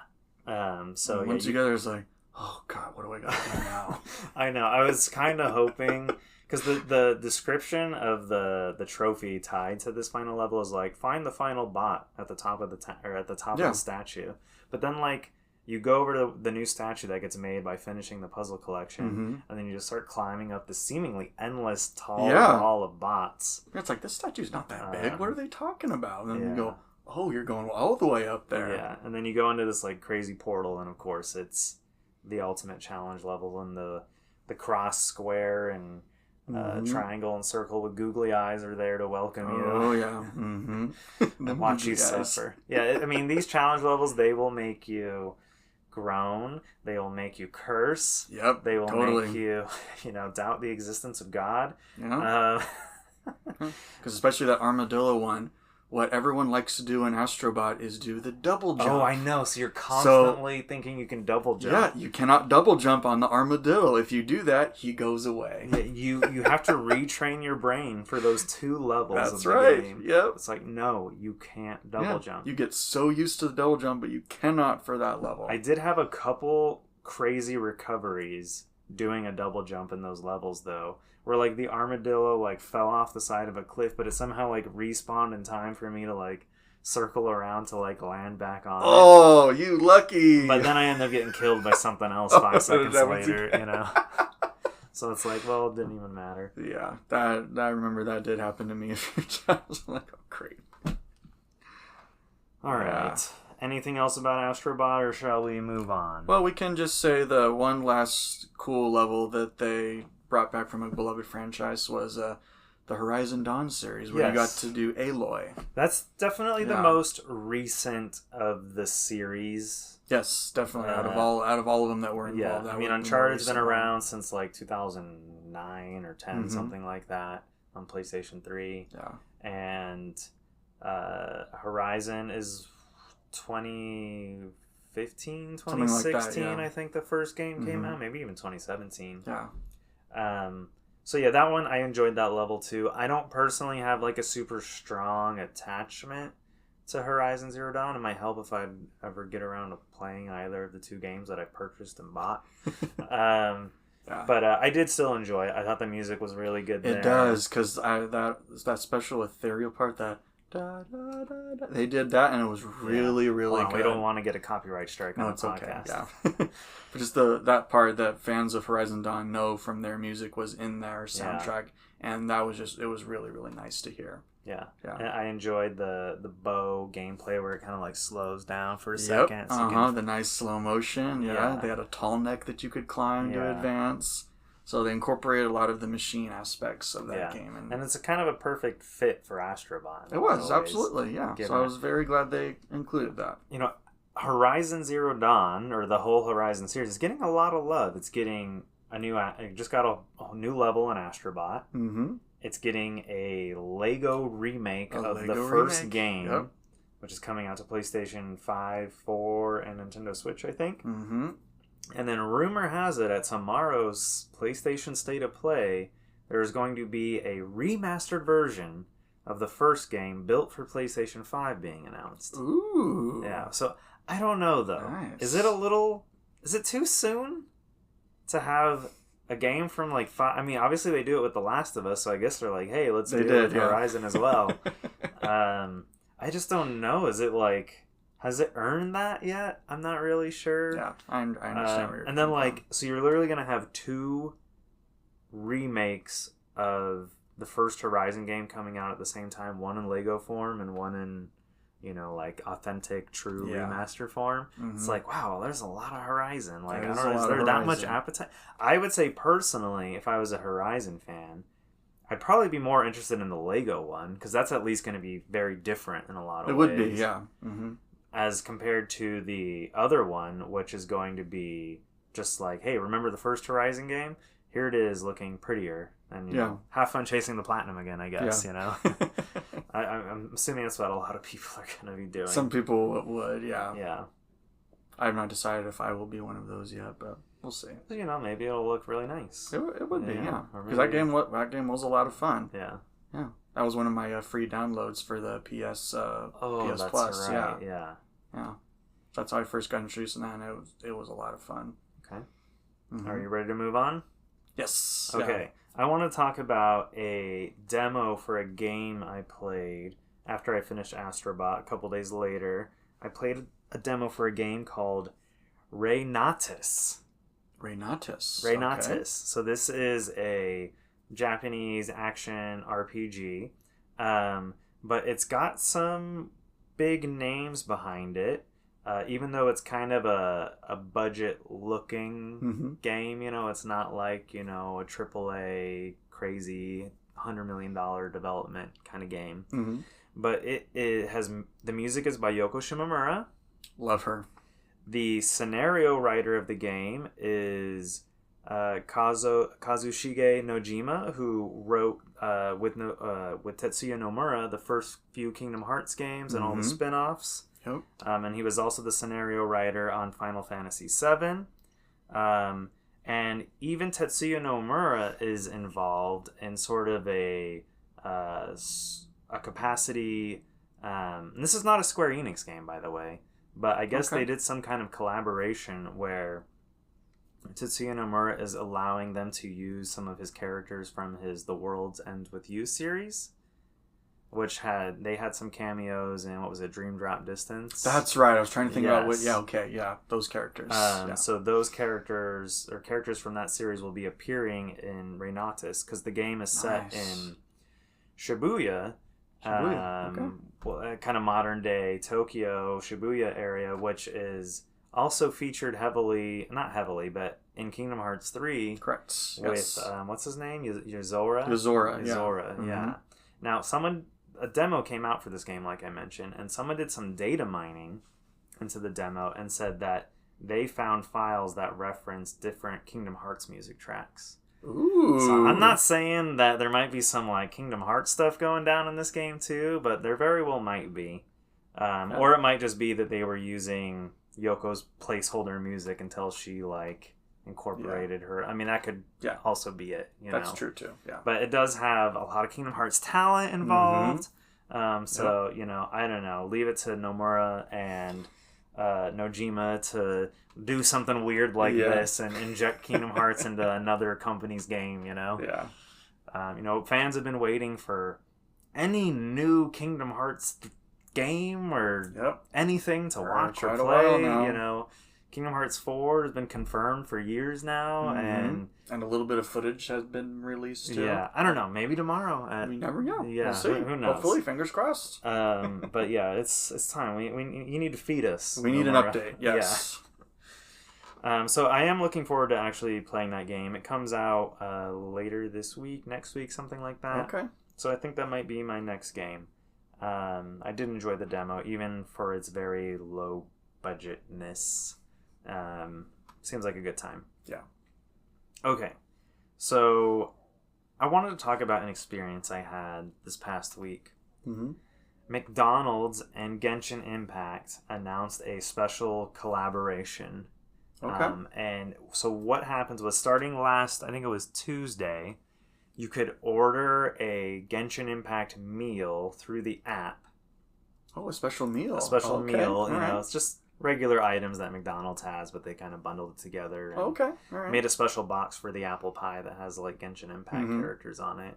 So once you get there, it's like, oh god, what do I got to do now? I know. I was kind of hoping... Because the description of the trophy tied to this final level is like, find the final bot at the top of the statue. But then like you go over to the new statue that gets made by finishing the puzzle collection, and then you just start climbing up this seemingly endless tall wall of bots. It's like, this statue's not that big. What are they talking about? And then you go, oh, you're going all the way up there. Yeah, and then you go into this like crazy portal, and of course it's the ultimate challenge level, and the cross, square, and triangle and circle with googly eyes are there to welcome you. Oh, yeah. And watch you suffer. Yeah, I mean, these challenge levels, they will make you groan. They will make you curse. Yep, they will make you, doubt the existence of God. Yeah. Because especially that armadillo one, what everyone likes to do in Astro Bot is do the double jump. Oh, I know. So you're constantly thinking you can double jump. Yeah, you cannot double jump on the armadillo. If you do that, he goes away. Yeah, you have to retrain your brain for those 2 levels of the game. Yep. It's like, no, you can't double jump. You get so used to the double jump, but you cannot for that level. I did have a couple crazy recoveries doing a double jump in those levels, though. Where, like, the armadillo, like, fell off the side of a cliff, but it somehow, like, respawned in time for me to, like, circle around to, like, land back on it. You lucky! But then I ended up getting killed by something else 5 seconds later, So it's like, well, it didn't even matter. Yeah, I remember that did happen to me a few times. I'm like, oh, great. All right. Anything else about Astro Bot, or shall we move on? Well, we can just say the one last cool level that they brought back from a beloved franchise was the Horizon Dawn series, where you got to do Aloy. That's definitely the most recent of the series. Yes, definitely. Out of all of them that were involved. Yeah, I mean, Uncharted's been around since like 2009 or 10, something like that, on PlayStation 3. Yeah. And Horizon is 2015, 2016, like that, I think the first game came out. Maybe even 2017. Yeah. So yeah, that one, I enjoyed that level too. I don't personally have like a super strong attachment to Horizon Zero Dawn. It might help if I ever get around to playing either of the 2 games that I purchased and bought. But I did still enjoy it. I thought the music was really good there. It does, because that special ethereal part, that da, da, da, da, they did that, and it was really good. We don't want to get a copyright strike on the podcast. Okay, yeah. But just that part that fans of Horizon Dawn know from their music was in their soundtrack, and that was it was really, really nice to hear. Yeah. And I enjoyed the bow gameplay where it kind of like slows down for a second. So the nice slow motion. Yeah. They had a tall neck that you could climb to advance. So they incorporated a lot of the machine aspects of that game. And it's a kind of a perfect fit for Astro Bot. It was, absolutely, yeah. So I was very glad they included that. You know, Horizon Zero Dawn, or the whole Horizon series, is getting a lot of love. It's getting it just got a new level in Astro Bot. Mm-hmm. It's getting a Lego remake of the first game, which is coming out to PlayStation 5, 4, and Nintendo Switch, I think. Mm-hmm. And then rumor has it at tomorrow's PlayStation State of Play, there's going to be a remastered version of the first game built for PlayStation 5 being announced. Ooh. Yeah, so I don't know though. Nice. Is it too soon to have a game from like 5? I mean, obviously they do it with The Last of Us, so I guess they're like, hey, let's do it with Horizon as well. I just don't know. Is it like... Has it earned that yet? I'm not really sure. Yeah, I understand where you're and then, like, so you're literally going to have 2 remakes of the first Horizon game coming out at the same time. One in Lego form and one in, you know, like, authentic, true remaster form. Mm-hmm. It's like, wow, there's a lot of Horizon. Like, I don't know, is there that much appetite? I would say, personally, if I was a Horizon fan, I'd probably be more interested in the Lego one, because that's at least going to be very different in a lot of ways. It would be, yeah. Mm-hmm. As compared to the other one, which is going to be just like, hey, remember the first Horizon game? Here it is, looking prettier. And, you know, have fun chasing the platinum again, I guess, you know? I'm assuming that's what a lot of people are going to be doing. Some people would, yeah. Yeah. I've not decided if I will be one of those yet, but we'll see. You know, maybe it'll look really nice. It would be, yeah. Because that game was a lot of fun. Yeah. Yeah. That was one of my free downloads for the PS PS that's Plus. Right. Yeah. That's how I first got introduced in that, and it was a lot of fun. Okay. Mm-hmm. Are you ready to move on? Yes. Okay. I want to talk about a demo for a game I played after I finished Astro Bot a couple days later. I played a demo for a game called Reinatus. Reinatus. Okay. So this is a Japanese action RPG, but it's got some big names behind it, even though it's kind of a budget looking game. You know, it's not like, you know, a AAA crazy $100 million development kind of game. But it has, the music is by Yoko Shimomura. Love her. The scenario writer of the game is Kazushige Nojima, who wrote with Tetsuya Nomura the first few Kingdom Hearts games and all the spin-offs. Yep. And he was also the scenario writer on Final Fantasy VII. And even Tetsuya Nomura is involved in sort of a capacity. And this is not a Square Enix game, by the way, but I guess they did some kind of collaboration where Tetsuya Nomura is allowing them to use some of his characters from his The World's End With You series, which they had some cameos in, what was it, Dream Drop Distance? That's right. I was trying to think about those characters. So those characters, or characters from that series, will be appearing in Reinatus, because the game is set in Shibuya. Kind of modern day Tokyo, Shibuya area, which is also featured not heavily, but in Kingdom Hearts 3. Correct. With, what's his name? Yozora? Yozora, yeah. Now, a demo came out for this game, like I mentioned, and someone did some data mining into the demo and said that they found files that reference different Kingdom Hearts music tracks. Ooh. So I'm not saying that there might be some like Kingdom Hearts stuff going down in this game too, but there very well might be. Or it might just be that they were using Yoko's placeholder music until she like incorporated her. I mean, that could also be it. That's true too. Yeah. But it does have a lot of Kingdom Hearts talent involved. So you know, I don't know. Leave it to Nomura and Nojima to do something weird like this and inject Kingdom Hearts into another company's game. You know. Yeah. You know, fans have been waiting for any new Kingdom Hearts game or anything to watch or play. You know, Kingdom Hearts 4 has been confirmed for years now, and a little bit of footage has been released too. Yeah, I don't know. Maybe tomorrow. We never know. Yeah, we'll see. Who knows? Hopefully, fingers crossed. But yeah, it's time. You need to feed us. We need an update. Yes. Yeah. So I am looking forward to actually playing that game. It comes out later this week, next week, something like that. Okay. So I think that might be my next game. I did enjoy the demo, even for its very low budgetness. Seems like a good time. Yeah. Okay. So I wanted to talk about an experience I had this past week. Mm-hmm. McDonald's and Genshin Impact announced a special collaboration. Okay. And so what happens was, starting last, I think it was Tuesday, you could order a Genshin Impact meal through the app. Oh, a special meal. A special meal. All right. It's just regular items that McDonald's has, but they kind of bundled it together. And okay. All right. made a special box for the apple pie that has like Genshin Impact characters on it.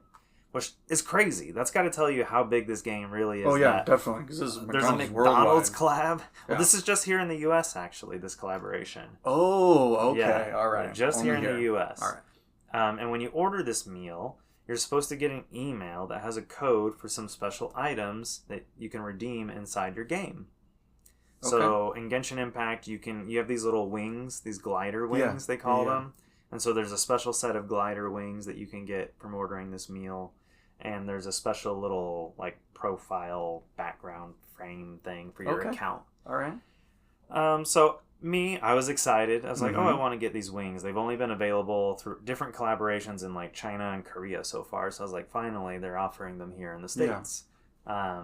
Which is crazy. That's got to tell you how big this game really is. Oh, yeah, definitely. Because there's a McDonald's collab. Well, this is just here in the U.S., actually, this collaboration. Oh, okay. Yeah, all right. Just Only here in the U.S. All right. And when you order this meal, you're supposed to get an email that has a code for some special items that you can redeem inside your game. Okay. So in Genshin Impact, you have these little wings, these glider wings, they call them. And so there's a special set of glider wings that you can get from ordering this meal. And there's a special little like profile background frame thing for your account. All right. So I was excited. I was like, I want to get these wings. They've only been available through different collaborations in like China and Korea so far. So I was like, finally, they're offering them here in the States. Yeah. I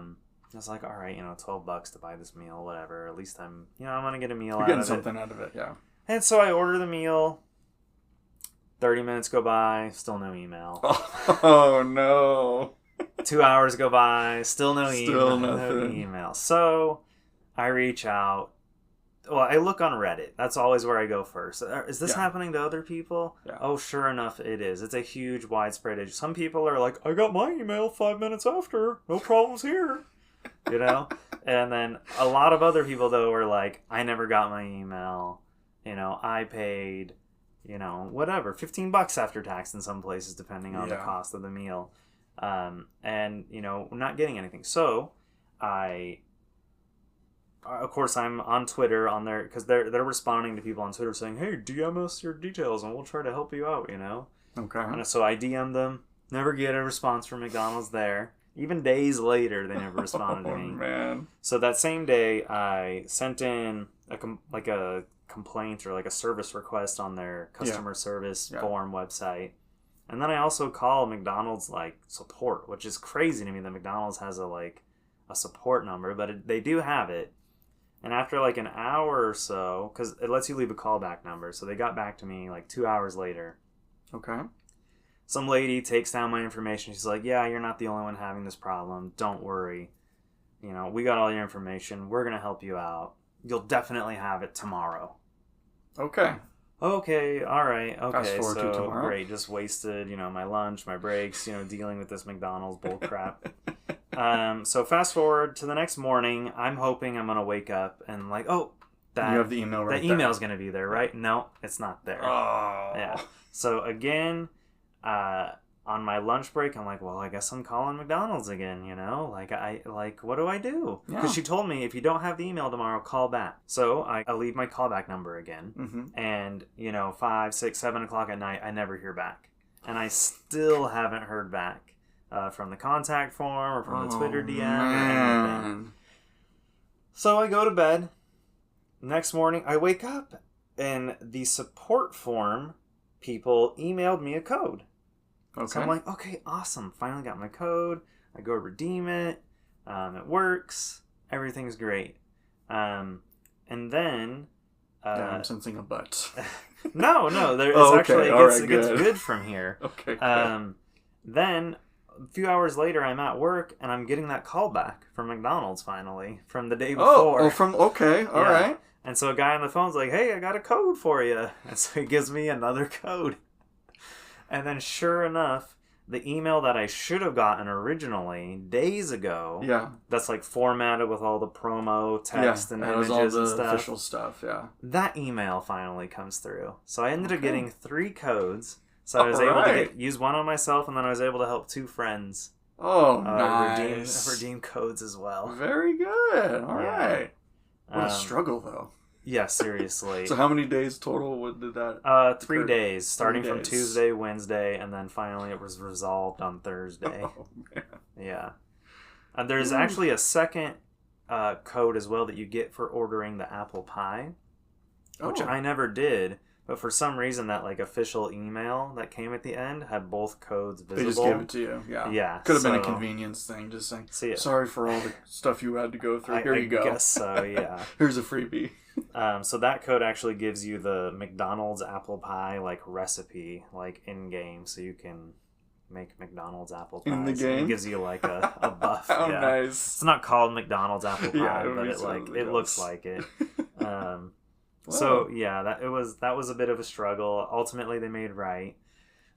was like, all right, $12 to buy this meal, whatever. At least I'm going to get a meal out of it. You're getting something out of it, yeah. And so I order the meal. 30 minutes go by, still no email. Oh, no. 2 hours go by, still no email. Still nothing. No email. So I reach out. Well, I look on Reddit. That's always where I go first. Is this happening to other people? Yeah. Oh, sure enough, it is. It's a huge, widespread issue. Some people are like, I got my email 5 minutes after. No problems here. And then a lot of other people, though, are like, I never got my email. I paid... whatever, $15 after tax in some places, depending on the cost of the meal. And, not getting anything. So, of course, I'm on Twitter on there, because they're responding to people on Twitter saying, hey, DM us your details and we'll try to help you out, Okay. And so I DM them, never get a response from McDonald's there. Even days later, they never responded to me. Man. So that same day, I sent in a complaint or like a service request on their customer service form website. And then I also called McDonald's like support, which is crazy to me that McDonald's has a support number, but they do have it. And after like an hour or so, because it lets you leave a callback number, so they got back to me like 2 hours later. Okay. Some lady takes down my information. She's like, yeah, you're not the only one having this problem. Don't worry. We got all your information. We're going to help you out. You'll definitely have it tomorrow. Okay. Okay, all right. Okay, Fast forward to tomorrow. Great. Just wasted, my lunch, my breaks, dealing with this McDonald's bull crap. So fast forward to the next morning. I'm hoping I'm going to wake up and like, you have the email right there. The email's going to be there, right? No, it's not there. Oh. Yeah. So again, on my lunch break, I'm like, well, I guess I'm calling McDonald's again, what do I do? Because she told me, if you don't have the email tomorrow, call back. So I leave my callback number again. And, 5, 6, 7 o'clock at night, I never hear back. And I still haven't heard back from the contact form or from the Twitter DM or anything. So I go to bed. Next morning, I wake up, and the support form people emailed me a code. Okay. So I'm like, okay, awesome. Finally got my code. I go redeem it. It works. Everything's great. And then... I'm sensing a butt. No. It gets good from here. Okay, good. Then, a few hours later, I'm at work, and I'm getting that call back from McDonald's, finally, from the day before. All right. And so a guy on the phone's like, hey, I got a code for you. And so he gives me another code. And then sure enough, the email that I should have gotten originally days ago, that's like formatted with all the promo text and images all the and stuff. Official stuff, that email finally comes through. So I ended up getting 3 codes. So I was able to use one on myself, and then I was able to help 2 friends. Oh, nice. Redeem codes as well. Very good. All right. What a struggle, though. Yeah, seriously. So how many days total did that? 3 days, starting 3 from days. Tuesday, Wednesday, and then finally it was resolved on Thursday. Oh, man. Yeah. And there's actually a second code as well that you get for ordering the apple pie, which I never did. But for some reason, that like official email that came at the end had both codes visible. They just gave it to you. Yeah. Yeah. Could have been a convenience thing, just saying, sorry for all the stuff you had to go through. Here you go. I guess so, yeah. Here's a freebie. So that code actually gives you the McDonald's apple pie like recipe like in game, so you can make McDonald's apple pie. In the game? It gives you like a buff. Oh, yeah. nice. It's not called McDonald's apple pie, Yeah, but it looks like it. Whoa. So yeah, that was a bit of a struggle. Ultimately, they made right.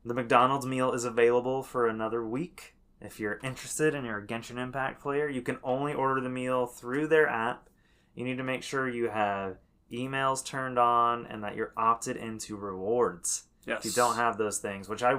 The McDonald's meal is available for another week. If you're interested and you're a Genshin Impact player, you can only order the meal through their app. You need to make sure you have emails turned on and that you're opted into rewards. Yes. If you don't have those things, which I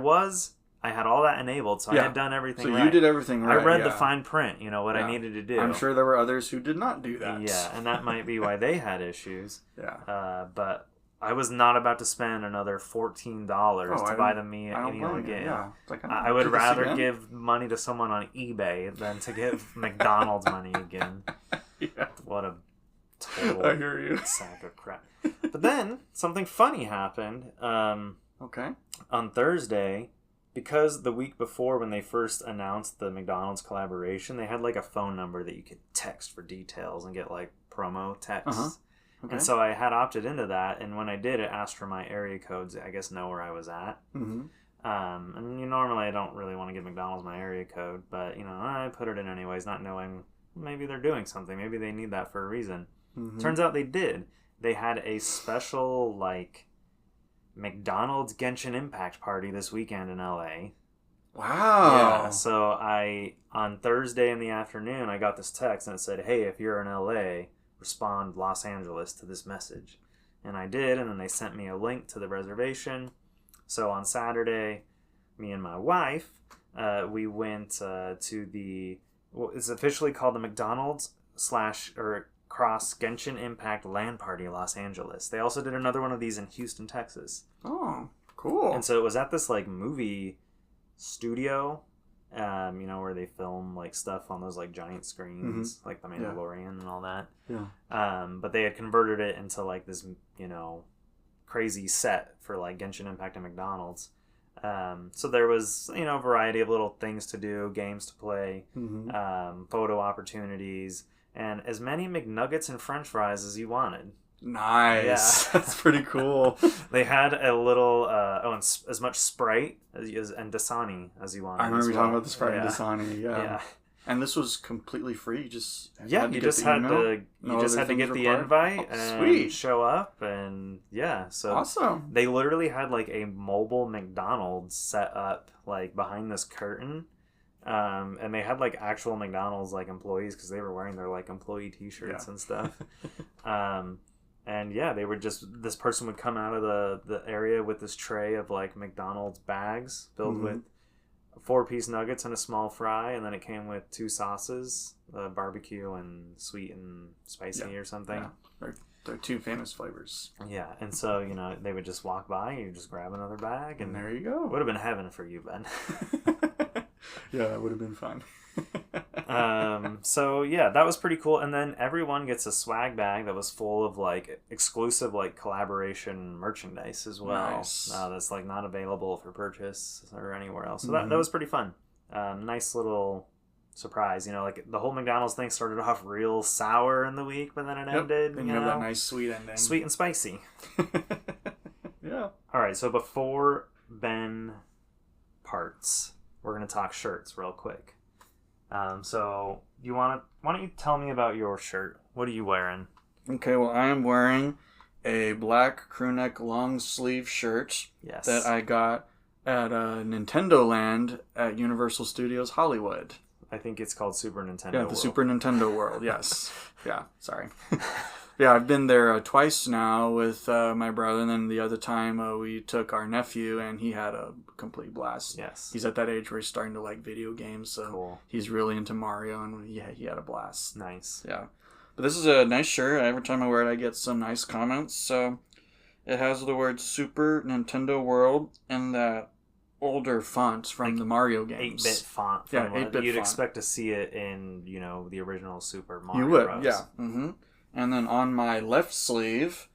had all that enabled, so I had done everything right. So you did everything right. I read the fine print, what I needed to do. I'm sure there were others who did not do that. Yeah, and that might be why they had issues. Yeah. But I was not about to spend another $14 to buy the meal again. Yeah. I would rather give money to someone on eBay than to give McDonald's money again. Yeah. What a total I hear you. sack of crap. But then something funny happened. Okay. On Thursday, because the week before when they first announced the McDonald's collaboration, they had like a phone number that you could text for details and get like promo texts. Uh-huh. Okay. And so I had opted into that, and when I did, it asked for my area codes, I guess, know where I was at. Mm-hmm. And normally I don't really want to give McDonald's my area code, but I put it in anyways, not knowing maybe they're doing something. Maybe they need that for a reason. Mm-hmm. Turns out they did. They had a special like McDonald's Genshin Impact party this weekend in LA. Wow. Yeah, so on Thursday in the afternoon, I got this text and it said, hey, if you're in LA, respond Los Angeles to this message. And I did, and then they sent me a link to the reservation. So on Saturday, me and my wife, we went to it's officially called the McDonald's Cross Genshin Impact LAN Party Los Angeles. They also did another one of these in Houston, Texas. Oh, cool. And so it was at this like movie studio, where they film like stuff on those like giant screens, like The Mandalorian and all that. Yeah. But they had converted it into like this, crazy set for like Genshin Impact and McDonald's. So there was, a variety of little things to do, games to play, photo opportunities, and as many McNuggets and French fries as you wanted. Nice. Yeah. That's pretty cool. They had a little, and as much Sprite and Dasani as you wanted. I remember you talking about the Sprite and Dasani. Yeah. And this was completely free. You just had to get the invite and show up, and so awesome. They literally had like a mobile McDonald's set up like behind this curtain, and they had like actual McDonald's like employees because they were wearing their like employee T-shirts and stuff. And they were this person would come out of the area with this tray of like McDonald's bags filled with 4-piece nuggets and a small fry, and then it came with 2 sauces, barbecue and sweet and spicy or something. Yeah. They're 2 famous flavors. Yeah, and so, they would just walk by, and you just grab another bag, and there you go. Would have been heaven for you, Ben. Yeah, that would have been fun. So that was pretty cool. And then everyone gets a swag bag that was full of like exclusive like collaboration merchandise as well. Nice. That's like not available for purchase or anywhere else. So that was pretty fun. Nice little surprise. Like the whole McDonald's thing started off real sour in the week, but then it ended. Then you have that nice sweet ending. Sweet and spicy. Yeah. All right. So before Ben parts, we're gonna talk shirts real quick. So why don't you tell me about your shirt? What are you wearing? Okay, well, I am wearing a black crewneck long sleeve shirt that I got at Nintendo Land at Universal Studios Hollywood. I think it's called Super Nintendo World. The Super Nintendo World, yes. Yeah, sorry. Yeah, I've been there twice now with my brother, and then the other time we took our nephew, and he had a complete blast. Yes. He's at that age where he's starting to like video games, so he's really into Mario, and he had a blast. Nice. Yeah. But this is a nice shirt. Every time I wear it, I get some nice comments. So it has the word Super Nintendo World in that older font from the Mario games. 8-bit font. Yeah, 8-bit You'd font. expect to see it in, the original Super Mario You would, Bros. yeah. Mm-hmm. And then on my left sleeve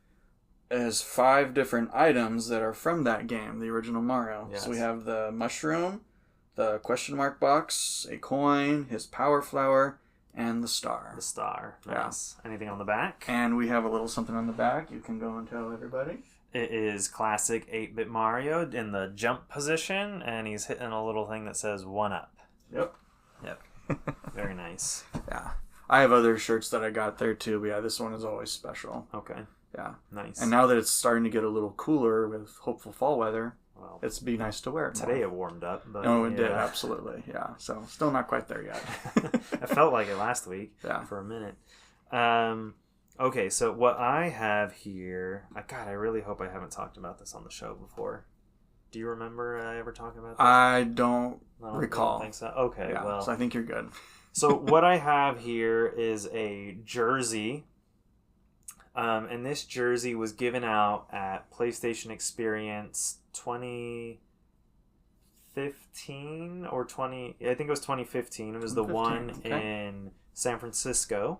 is 5 different items that are from that game, the original Mario. Yes. So we have the mushroom, the question mark box, a coin, his power flower, and the star. The star. Yeah. Nice. Anything on the back? And we have a little something on the back. You can go and tell everybody. It is classic 8-bit Mario in the jump position, and he's hitting a little thing that says 1-up. Yep. Very nice. Yeah. I have other shirts that I got there too, but yeah, this one is always special. Okay. Yeah. Nice. And now that it's starting to get a little cooler with hopeful fall weather, well, it's be nice to wear it today more. it warmed up. But Oh, it did, absolutely. Yeah. So still not quite there yet. I felt like it last week for a minute. Okay, so what I have here... God, I really hope I haven't talked about this on the show before. Do you remember ever talking about this? I don't recall. I think so. Okay, Yeah, well... so I think you're good. So what I have here is a jersey. And this jersey was given out at PlayStation Experience 2015 or 20... I think it was 2015. It was the one in San Francisco.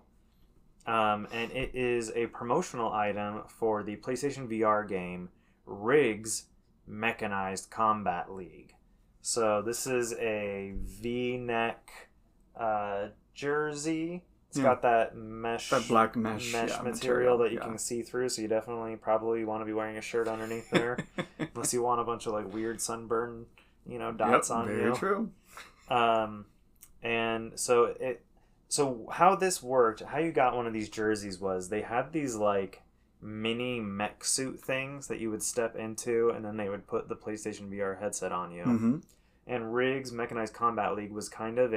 And it is a promotional item for the PlayStation VR game Riggs Mechanized Combat League. So this is a V-neck jersey. It's got that black mesh material that you can see through, so you definitely probably want to be wearing a shirt underneath there. Unless you want a bunch of like weird sunburn, dots on you. Very true. And so how this worked, how you got one of these jerseys was they had these like mini mech suit things that you would step into, and then they would put the PlayStation VR headset on you. Mm-hmm. And Riggs Mechanized Combat League was kind of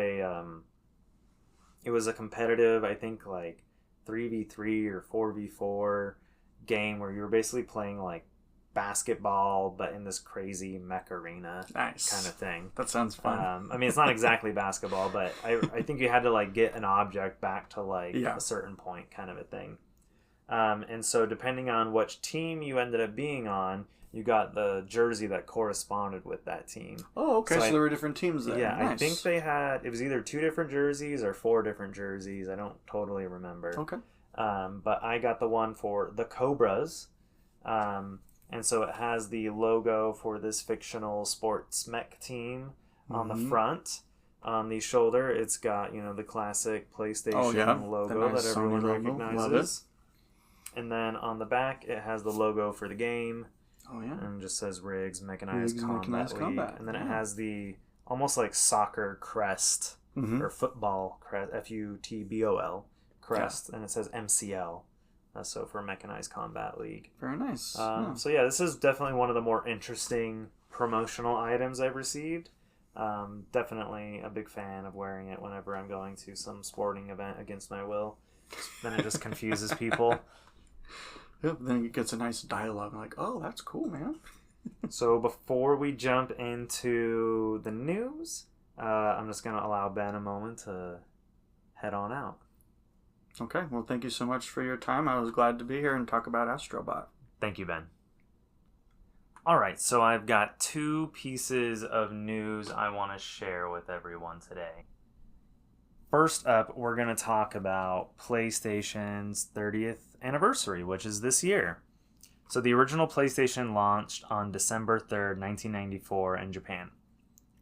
it was a competitive, I think, like 3v3 or 4v4 game where you were basically playing like basketball, but in this crazy mech arena kind of thing. That sounds fun. I mean, it's not exactly basketball, but I think you had to like get an object back to like a certain point kind of a thing. And so depending on which team you ended up being on, you got the jersey that corresponded with that team. Oh, okay. So there were different teams there. Yeah, nice. I think it was either 2 different jerseys or 4 different jerseys. I don't totally remember. Okay. But I got the one for the Cobras. And so it has the logo for this fictional sports mech team on the front. On the shoulder, it's got, the classic PlayStation logo nice that everyone recognizes. Love it. And then on the back, it has the logo for the game. Oh, yeah. And it just says Riggs Mechanized Combat League. And then it has the almost like soccer crest or football crest, FUTBOL crest. And it says MCL. So for Mechanized Combat League. Very nice. So yeah, this is definitely one of the more interesting promotional items I've received. Definitely a big fan of wearing it whenever I'm going to some sporting event against my will. Then it just confuses people. Yep, then it gets a nice dialogue. I'm like, oh, that's cool, man. So before we jump into the news, I'm just going to allow Ben a moment to head on out. Okay, well, thank you so much for your time. I was glad to be here and talk about Astro Bot. Thank you, Ben. All right, so I've got 2 pieces of news I want to share with everyone today. First up, we're going to talk about PlayStation's 30th anniversary, which is this year. So the original PlayStation launched on December 3rd, 1994 in Japan.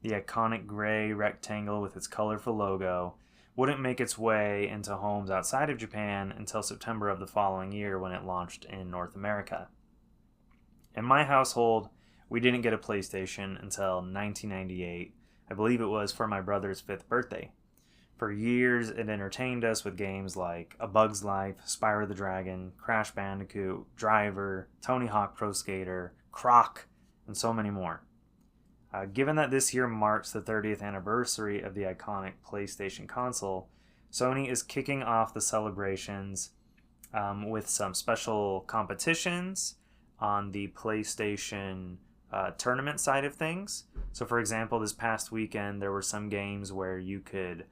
The iconic gray rectangle with its colorful logo wouldn't make its way into homes outside of Japan until September of the following year when it launched in North America. In my household, we didn't get a PlayStation until 1998. I believe it was for my brother's 5th birthday. For years, it entertained us with games like A Bug's Life, Spyro the Dragon, Crash Bandicoot, Driver, Tony Hawk Pro Skater, Croc, and so many more. Given that this year marks the 30th anniversary of the iconic PlayStation console, Sony is kicking off the celebrations with some special competitions on the PlayStation tournament side of things. So, for example, this past weekend, there were some games where you could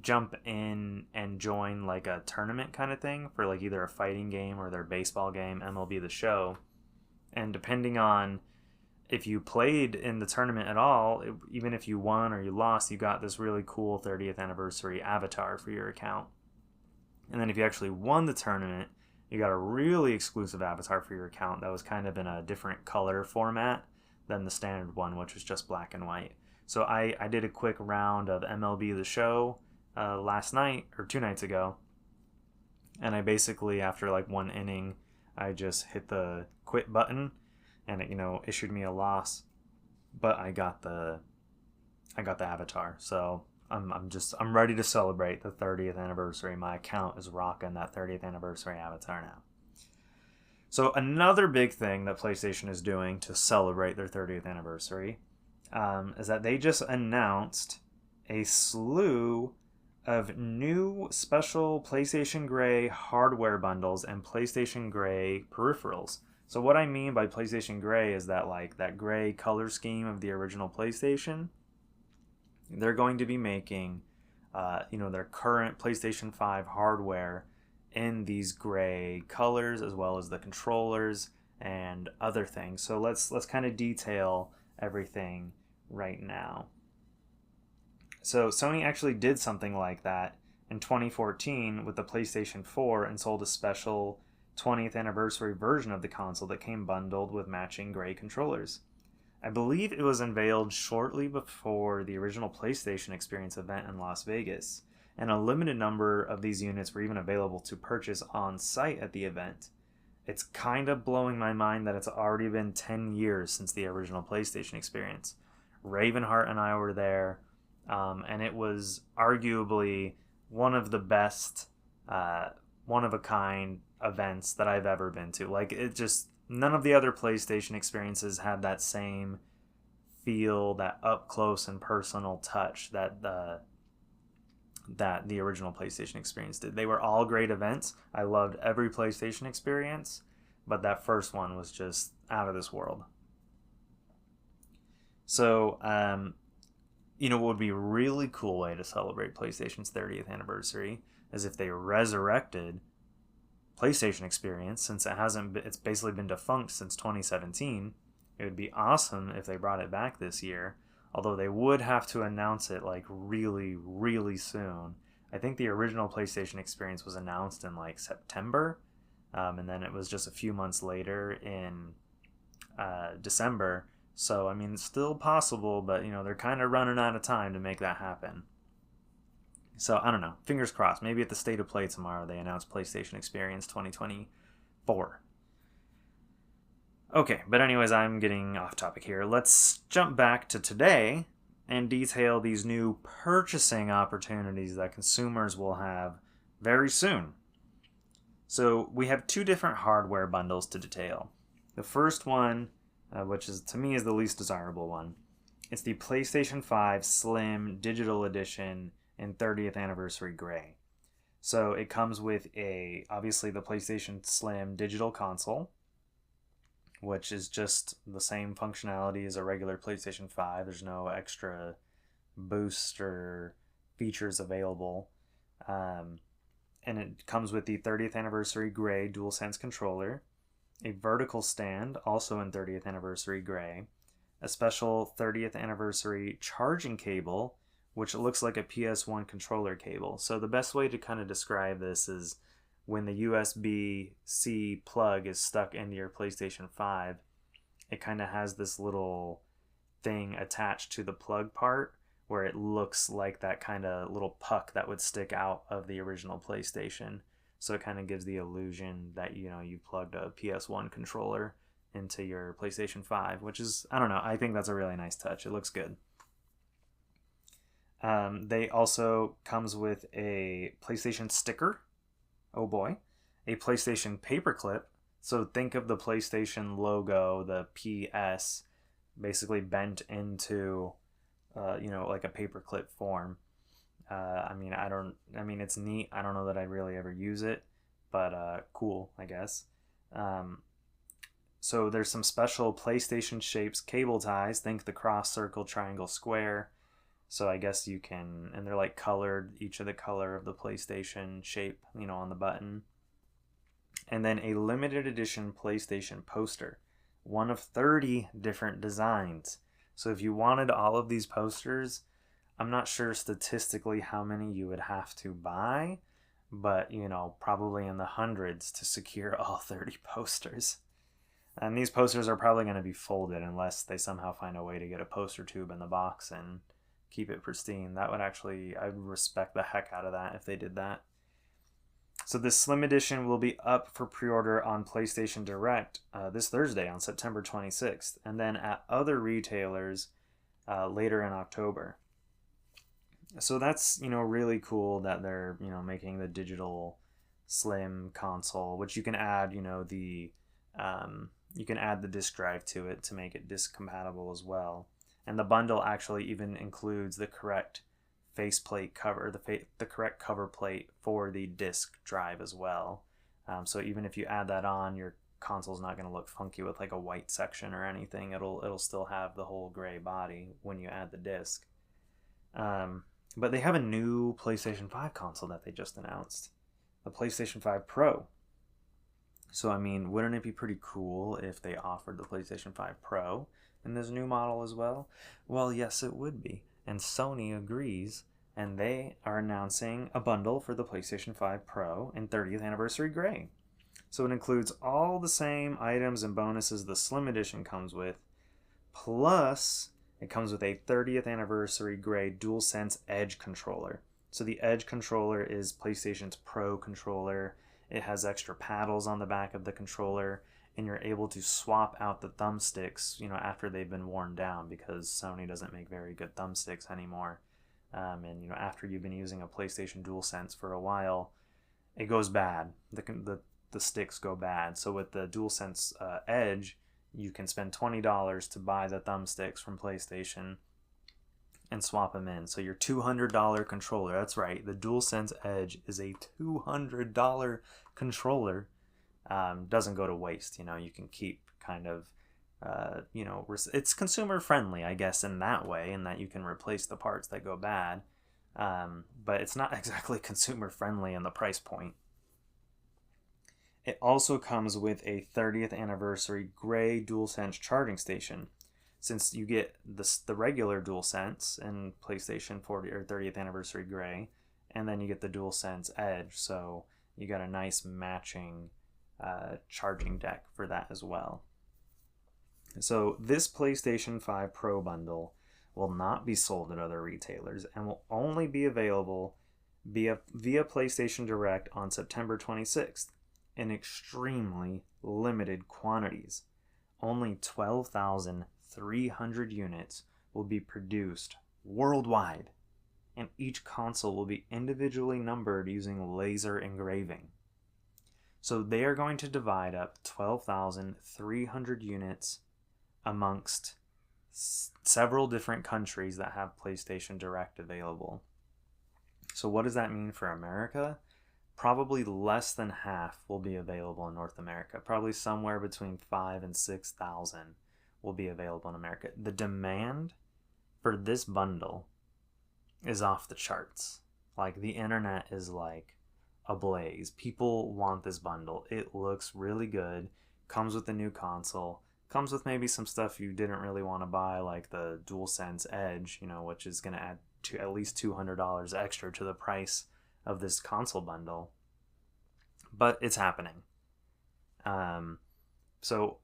jump in and join like a tournament kind of thing for like either a fighting game or their baseball game, MLB The Show. And depending on if you played in the tournament at all, even if you won or you lost, you got this really cool 30th anniversary avatar for your account. And then if you actually won the tournament, you got a really exclusive avatar for your account that was kind of in a different color format than the standard one, which was just black and white. So I did a quick round of MLB The Show last night or 2 nights ago, and I basically, after like 1 inning, I just hit the quit button, and it issued me a loss, but I got the avatar. So I'm ready to celebrate the 30th anniversary. My account is rocking that 30th anniversary avatar now. So another big thing that PlayStation is doing to celebrate their 30th anniversary is that they just announced a slew of new special PlayStation Gray hardware bundles and PlayStation Gray peripherals. So what I mean by PlayStation Gray is that like that gray color scheme of the original PlayStation, they're going to be making their current PlayStation 5 hardware in these gray colors, as well as the controllers and other things. So let's kind of detail everything right now. So Sony actually did something like that in 2014 with the PlayStation 4 and sold a special 20th anniversary version of the console that came bundled with matching gray controllers. I believe it was unveiled shortly before the original PlayStation Experience event in Las Vegas, and a limited number of these units were even available to purchase on site at the event. It's kind of blowing my mind that it's already been 10 years since the original PlayStation Experience. Ravenheart and I were there, and it was arguably one of the best, one-of-a-kind events that I've ever been to. Like, it just, none of the other PlayStation experiences had that same feel, that up-close and personal touch that the original PlayStation experience did. They were all great events. I loved every PlayStation experience, but that first one was just out of this world. So, what would be a really cool way to celebrate PlayStation's 30th anniversary is if they resurrected PlayStation experience, since it's basically been defunct since 2017. It would be awesome if they brought it back this year, although they would have to announce it like really, really soon. I think the original PlayStation experience was announced in like September, and then it was just a few months later in December. So, I mean, it's still possible, but, they're kind of running out of time to make that happen. So, I don't know. Fingers crossed. Maybe at the State of Play tomorrow they announce PlayStation Experience 2024. Okay, but anyways, I'm getting off topic here. Let's jump back to today and detail these new purchasing opportunities that consumers will have very soon. So, we have 2 different hardware bundles to detail. The first one, which is to me is the least desirable one, it's the PlayStation 5 Slim Digital Edition in 30th Anniversary Gray. So it comes with obviously the PlayStation Slim digital console, which is just the same functionality as a regular PlayStation 5. There's no extra boost or features available. And it comes with the 30th Anniversary Gray DualSense controller, a vertical stand, also in 30th Anniversary Gray, a special 30th Anniversary charging cable, which looks like a PS1 controller cable. So the best way to kind of describe this is when the USB-C plug is stuck into your PlayStation 5, it kind of has this little thing attached to the plug part where it looks like that kind of little puck that would stick out of the original PlayStation. So it kind of gives the illusion that, you plugged a PS1 controller into your PlayStation 5, which is, I don't know, I think that's a really nice touch. It looks good. They also comes with a PlayStation sticker. Oh boy. A PlayStation paperclip. So think of the PlayStation logo, the PS, basically bent into, like a paperclip form. It's neat. I don't know that I really ever use it, but cool, I guess. So there's some special PlayStation shapes cable ties. Think the cross, circle, triangle, square. So I guess you can, and they're like colored, each of the color of the PlayStation shape, on the button. And then a limited edition PlayStation poster, one of 30 different designs. So if you wanted all of these posters, I'm not sure statistically how many you would have to buy, but probably in the hundreds to secure all 30 posters. And these posters are probably going to be folded unless they somehow find a way to get a poster tube in the box and keep it pristine. That would actually, I would respect the heck out of that if they did that. So this Slim Edition will be up for pre-order on PlayStation Direct this Thursday on September 26th, and then at other retailers later in October. So that's, really cool that they're, making the digital Slim console, which you can add, you can add the disc drive to it to make it disc compatible as well. And the bundle actually even includes the correct faceplate cover, the correct cover plate for the disc drive as well. So even if you add that on, your console's not going to look funky with like a white section or anything. It'll still have the whole gray body when you add the disc. But they have a new PlayStation 5 console that they just announced, the PlayStation 5 Pro. So, wouldn't it be pretty cool if they offered the PlayStation 5 Pro in this new model as well? Well, yes, it would be. And Sony agrees, and they are announcing a bundle for the PlayStation 5 Pro in 30th Anniversary Gray. So it includes all the same items and bonuses the Slim Edition comes with, plus it comes with a 30th Anniversary Gray DualSense Edge controller. So the Edge controller is PlayStation's Pro controller. It has extra paddles on the back of the controller, and you're able to swap out the thumbsticks, after they've been worn down, because Sony doesn't make very good thumbsticks anymore. And after you've been using a PlayStation DualSense for a while, it goes bad. The sticks go bad. So with the DualSense Edge, you can spend $20 to buy the thumbsticks from PlayStation and swap them in. So your $200 controller, that's right, the DualSense Edge is a $200 controller. Doesn't go to waste. You can keep kind of, it's consumer friendly, I guess, in that way, in that you can replace the parts that go bad. But it's not exactly consumer friendly in the price point. It also comes with a 30th Anniversary Gray DualSense charging station. Since you get the regular DualSense in PlayStation 40 or 30th Anniversary Gray, and then you get the DualSense Edge, so you got a nice matching charging deck for that as well. So this PlayStation 5 Pro bundle will not be sold at other retailers and will only be available via PlayStation Direct on September 26th in extremely limited quantities. Only 12,300 units will be produced worldwide, and each console will be individually numbered using laser engraving. So they are going to divide up 12,300 units amongst several different countries that have PlayStation Direct available. So what does that mean for America? Probably less than half will be available in North America. Probably somewhere between 5,000 and 6,000 will be available in America. The demand for this bundle is off the charts. Like, the internet is like ablaze. People want this bundle. It looks really good. Comes with the new console. Comes with maybe some stuff you didn't really want to buy, like the DualSense Edge, which is going to add to at least $200 extra to the price of this console bundle. But it's happening. So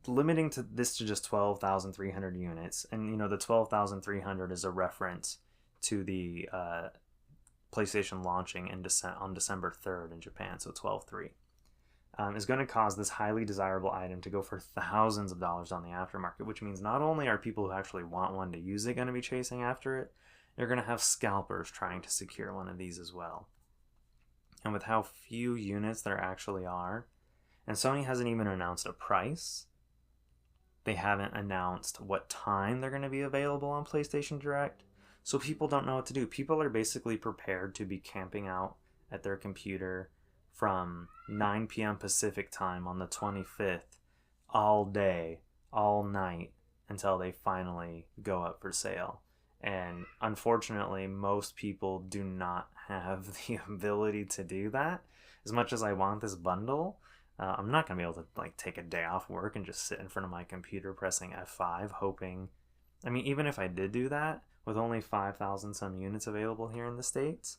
limiting this to just 12,300 units, and the 12,300 is a reference to the PlayStation launching on December 3rd in Japan, so 12/3, is going to cause this highly desirable item to go for thousands of dollars on the aftermarket, which means not only are people who actually want one to use it going to be chasing after it, they're going to have scalpers trying to secure one of these as well. And with how few units there actually are, and Sony hasn't even announced a price, they haven't announced what time they're going to be available on PlayStation Direct, so people don't know what to do. People are basically prepared to be camping out at their computer from 9 p.m. Pacific time on the 25th all day, all night, until they finally go up for sale. And unfortunately, most people do not have the ability to do that. As much as I want this bundle, I'm not going to be able to like take a day off work and just sit in front of my computer pressing F5 hoping. I mean, even if I did do that with only 5,000 some units available here in the States,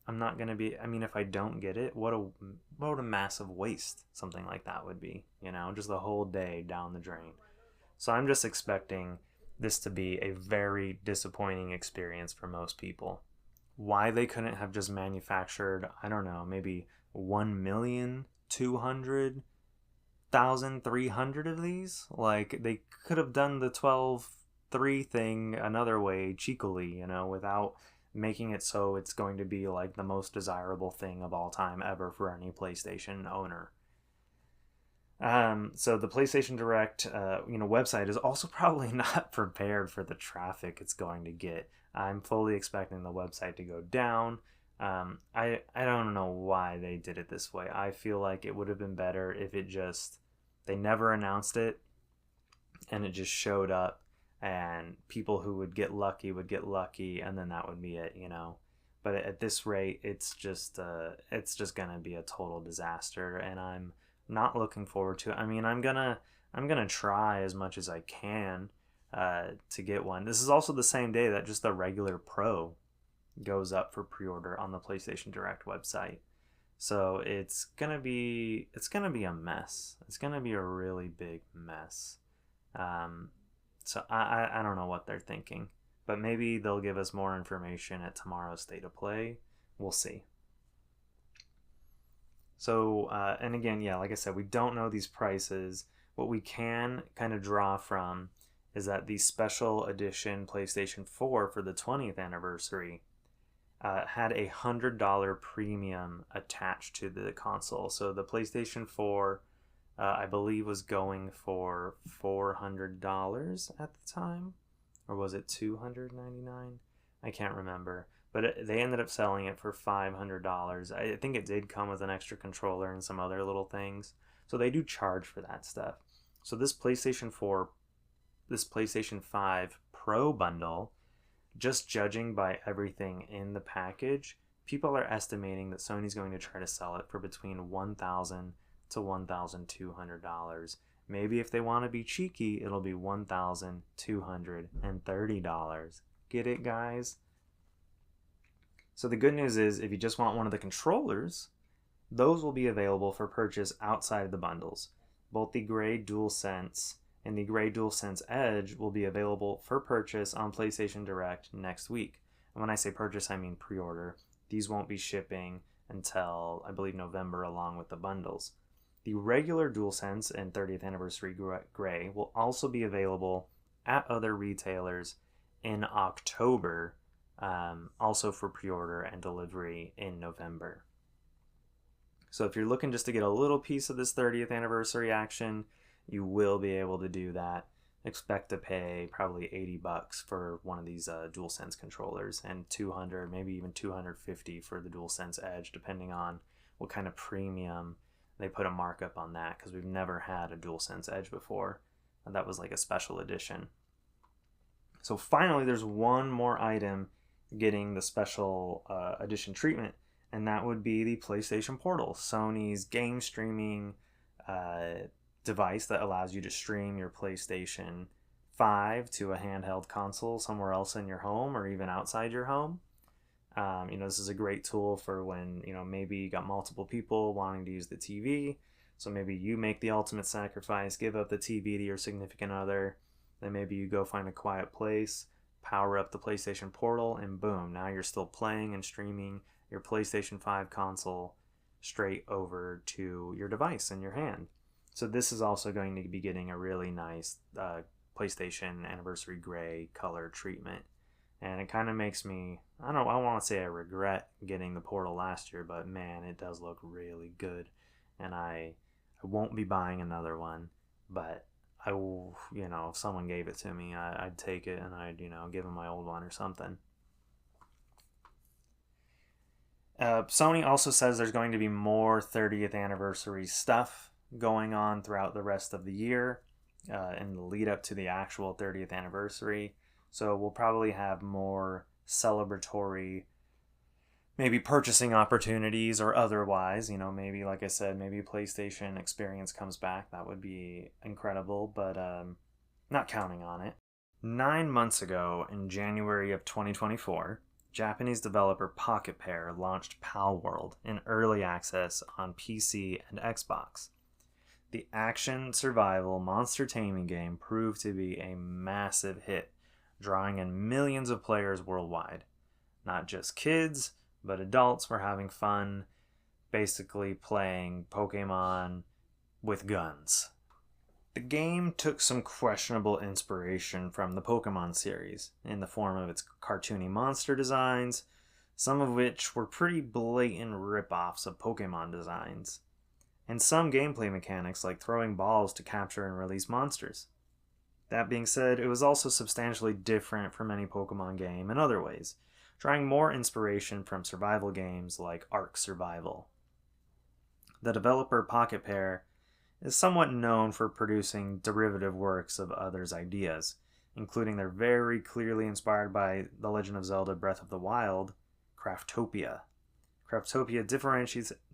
I'm not going to be, I mean, if I don't get it, what a massive waste something like that would be, you know, just the whole day down the drain. So I'm just expecting this to be a very disappointing experience for most people. Why they couldn't have just manufactured, I don't know, maybe 1,200,300 of these? Like, they could have done the 12.3 thing another way, cheekily, you know, without making it so it's going to be like the most desirable thing of all time ever for any PlayStation owner. So the PlayStation Direct, website is also probably not prepared for the traffic it's going to get. I'm fully expecting the website to go down. I don't know why they did it this way. I feel like it would have been better if they never announced it and it just showed up and people who would get lucky, and then that would be it, you know. But at this rate, it's just gonna be a total disaster, and I'm not looking forward to it. I mean, I'm gonna try as much as I can to get one. This is also the same day that just the regular Pro goes up for pre-order on the PlayStation Direct website. So it's gonna be a mess. It's gonna be a really big mess. So I don't know what they're thinking, but maybe they'll give us more information at tomorrow's State of Play. We'll see. So, and again, yeah, like I said, we don't know these prices. What we can kind of draw from is that the special edition PlayStation 4 for the 20th anniversary had a $100 premium attached to the console. So the PlayStation 4, I believe, was going for $400 at the time. Or was it $299? I can't remember. But they ended up selling it for $500. I think it did come with an extra controller and some other little things. So they do charge for that stuff. So this PlayStation 5 Pro bundle, just judging by everything in the package, people are estimating that Sony's going to try to sell it for between $1,000 to $1,200. Maybe if they want to be cheeky, it'll be $1,230. Get it, guys? So the good news is, if you just want one of the controllers, those will be available for purchase outside of the bundles. Both the Gray DualSense and the Gray DualSense Edge will be available for purchase on PlayStation Direct next week. And when I say purchase, I mean pre-order. These won't be shipping until, I believe, November, along with the bundles. The regular DualSense and 30th Anniversary Gray will also be available at other retailers in October, also for pre-order and delivery in November. So if you're looking just to get a little piece of this 30th anniversary action, you will be able to do that. Expect to pay probably $80 for one of these DualSense controllers, and $200, maybe even $250 for the DualSense Edge, depending on what kind of premium they put a markup on that, because we've never had a DualSense Edge before. And that was like a special edition. So finally, there's one more item getting the special edition treatment, and that would be the PlayStation Portal, Sony's game streaming device that allows you to stream your PlayStation 5 to a handheld console somewhere else in your home or even outside your home. This is a great tool for when, maybe you got multiple people wanting to use the TV. So maybe you make the ultimate sacrifice, give up the TV to your significant other. Then maybe you go find a quiet place, power up the PlayStation Portal, and boom, now you're still playing and streaming your PlayStation 5 console straight over to your device in your hand. So this is also going to be getting a really nice PlayStation Anniversary Gray color treatment. And it kind of makes me, I want to say I regret getting the Portal last year, but man, it does look really good. And I won't be buying another one, but I will, if someone gave it to me, I'd take it, and I'd, give them my old one or something. Sony also says there's going to be more 30th anniversary stuff going on throughout the rest of the year in the lead up to the actual 30th anniversary. So we'll probably have more celebratory, maybe purchasing opportunities or otherwise. Maybe, like I said, maybe PlayStation experience comes back. That would be incredible, but not counting on it. 9 months ago, in January of 2024, Japanese developer Pocketpair launched Palworld in early access on PC and Xbox. The action survival monster taming game proved to be a massive hit, drawing in millions of players worldwide. Not just kids, but adults were having fun, basically playing Pokemon with guns. The game took some questionable inspiration from the Pokemon series in the form of its cartoony monster designs, some of which were pretty blatant rip-offs of Pokemon designs, and some gameplay mechanics like throwing balls to capture and release monsters. That being said, it was also substantially different from any Pokemon game in other ways, drawing more inspiration from survival games like Ark Survival. The developer Pocketpair is somewhat known for producing derivative works of others' ideas, including their very clearly inspired by The Legend of Zelda Breath of the Wild, Craftopia. Craftopia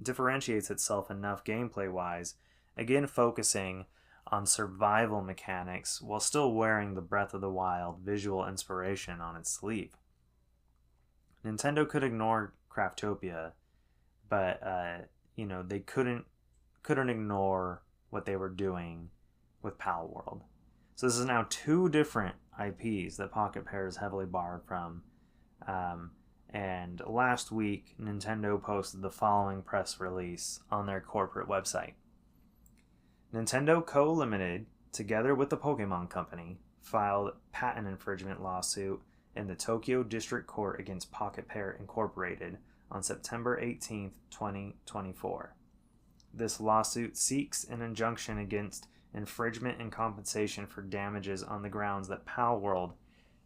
differentiates itself enough gameplay-wise, again focusing on survival mechanics while still wearing the Breath of the Wild visual inspiration on its sleeve. Nintendo could ignore Craftopia, but they couldn't ignore what they were doing with Palworld. So this is now 2 different IPs that Pocketpair is heavily borrowed from. And last week, Nintendo posted the following press release on their corporate website. Nintendo Co. Limited, together with the Pokemon Company, filed patent infringement lawsuit in the Tokyo District Court against Pocketpair Incorporated on September 18, 2024. This lawsuit seeks an injunction against infringement and compensation for damages on the grounds that Palworld,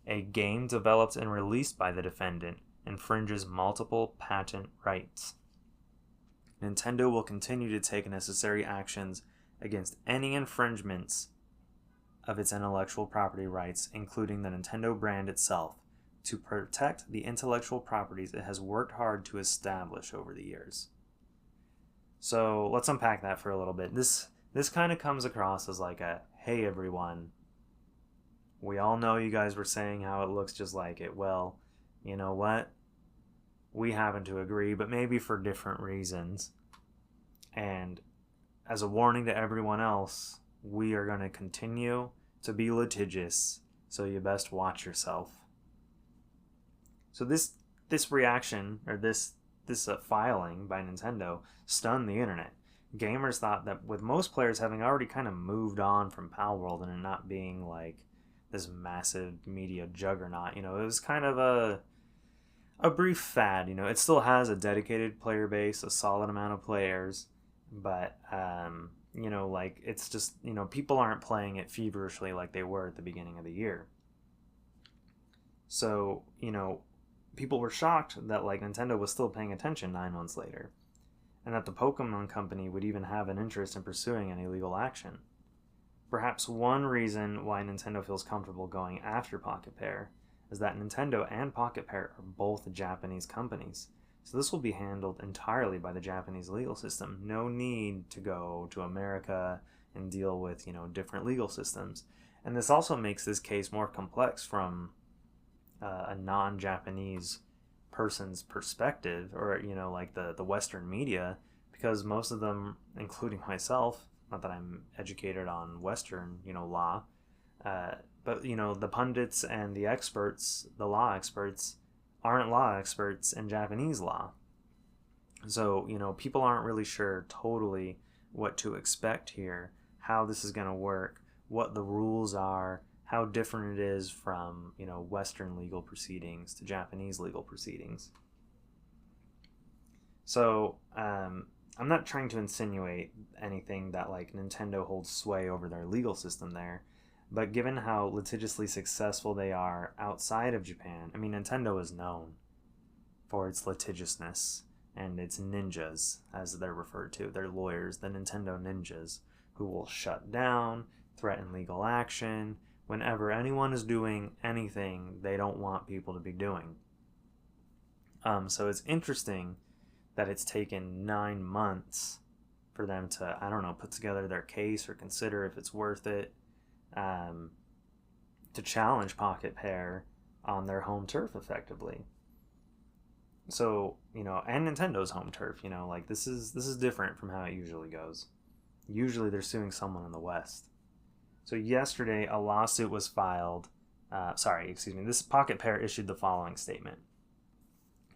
a game developed and released by the defendant, infringes multiple patent rights. Nintendo will continue to take necessary actions against any infringements of its intellectual property rights, including the Nintendo brand itself, to protect the intellectual properties it has worked hard to establish over the years. So let's unpack that for a little bit. This kind of comes across as like a, hey everyone, we all know you guys were saying how it looks just like it. Well, you know what? We happen to agree, but maybe for different reasons. And as a warning to everyone else, we are going to continue to be litigious, so you best watch yourself. So this reaction, or this filing by Nintendo, stunned the internet. Gamers thought that with most players having already kind of moved on from Palworld and it not being like this massive media juggernaut, it was kind of a brief fad. It still has a dedicated player base, a solid amount of players, but it's just, people aren't playing it feverishly like they were at the beginning of the year. So, people were shocked that Nintendo was still paying attention 9 months later, and that the Pokemon Company would even have an interest in pursuing any legal action. Perhaps one reason why Nintendo feels comfortable going after Pocketpair is that Nintendo and Pocketpair are both Japanese companies, so this will be handled entirely by the Japanese legal system. No need to go to America and deal with, different legal systems. And this also makes this case more complex from a non-Japanese person's perspective, or the Western media, because most of them, including myself, not that I'm educated on Western law, but the pundits and the experts, the law experts, aren't law experts in Japanese law. So people aren't really sure totally what to expect here, how this is going to work, what the rules are, how different it is from, Western legal proceedings to Japanese legal proceedings. So, I'm not trying to insinuate anything that, Nintendo holds sway over their legal system there, but given how litigiously successful they are outside of Japan, Nintendo is known for its litigiousness and its ninjas, as they're referred to. They're lawyers, the Nintendo ninjas, who will shut down, threaten legal action, whenever anyone is doing anything they don't want people to be doing. So it's interesting that it's taken 9 months for them to, I don't know, put together their case or consider if it's worth it to challenge Pocketpair on their home turf effectively. So, and Nintendo's home turf, like this is different from how it usually goes. Usually they're suing someone in the West. So yesterday a lawsuit was filed. This Pocketpair issued the following statement.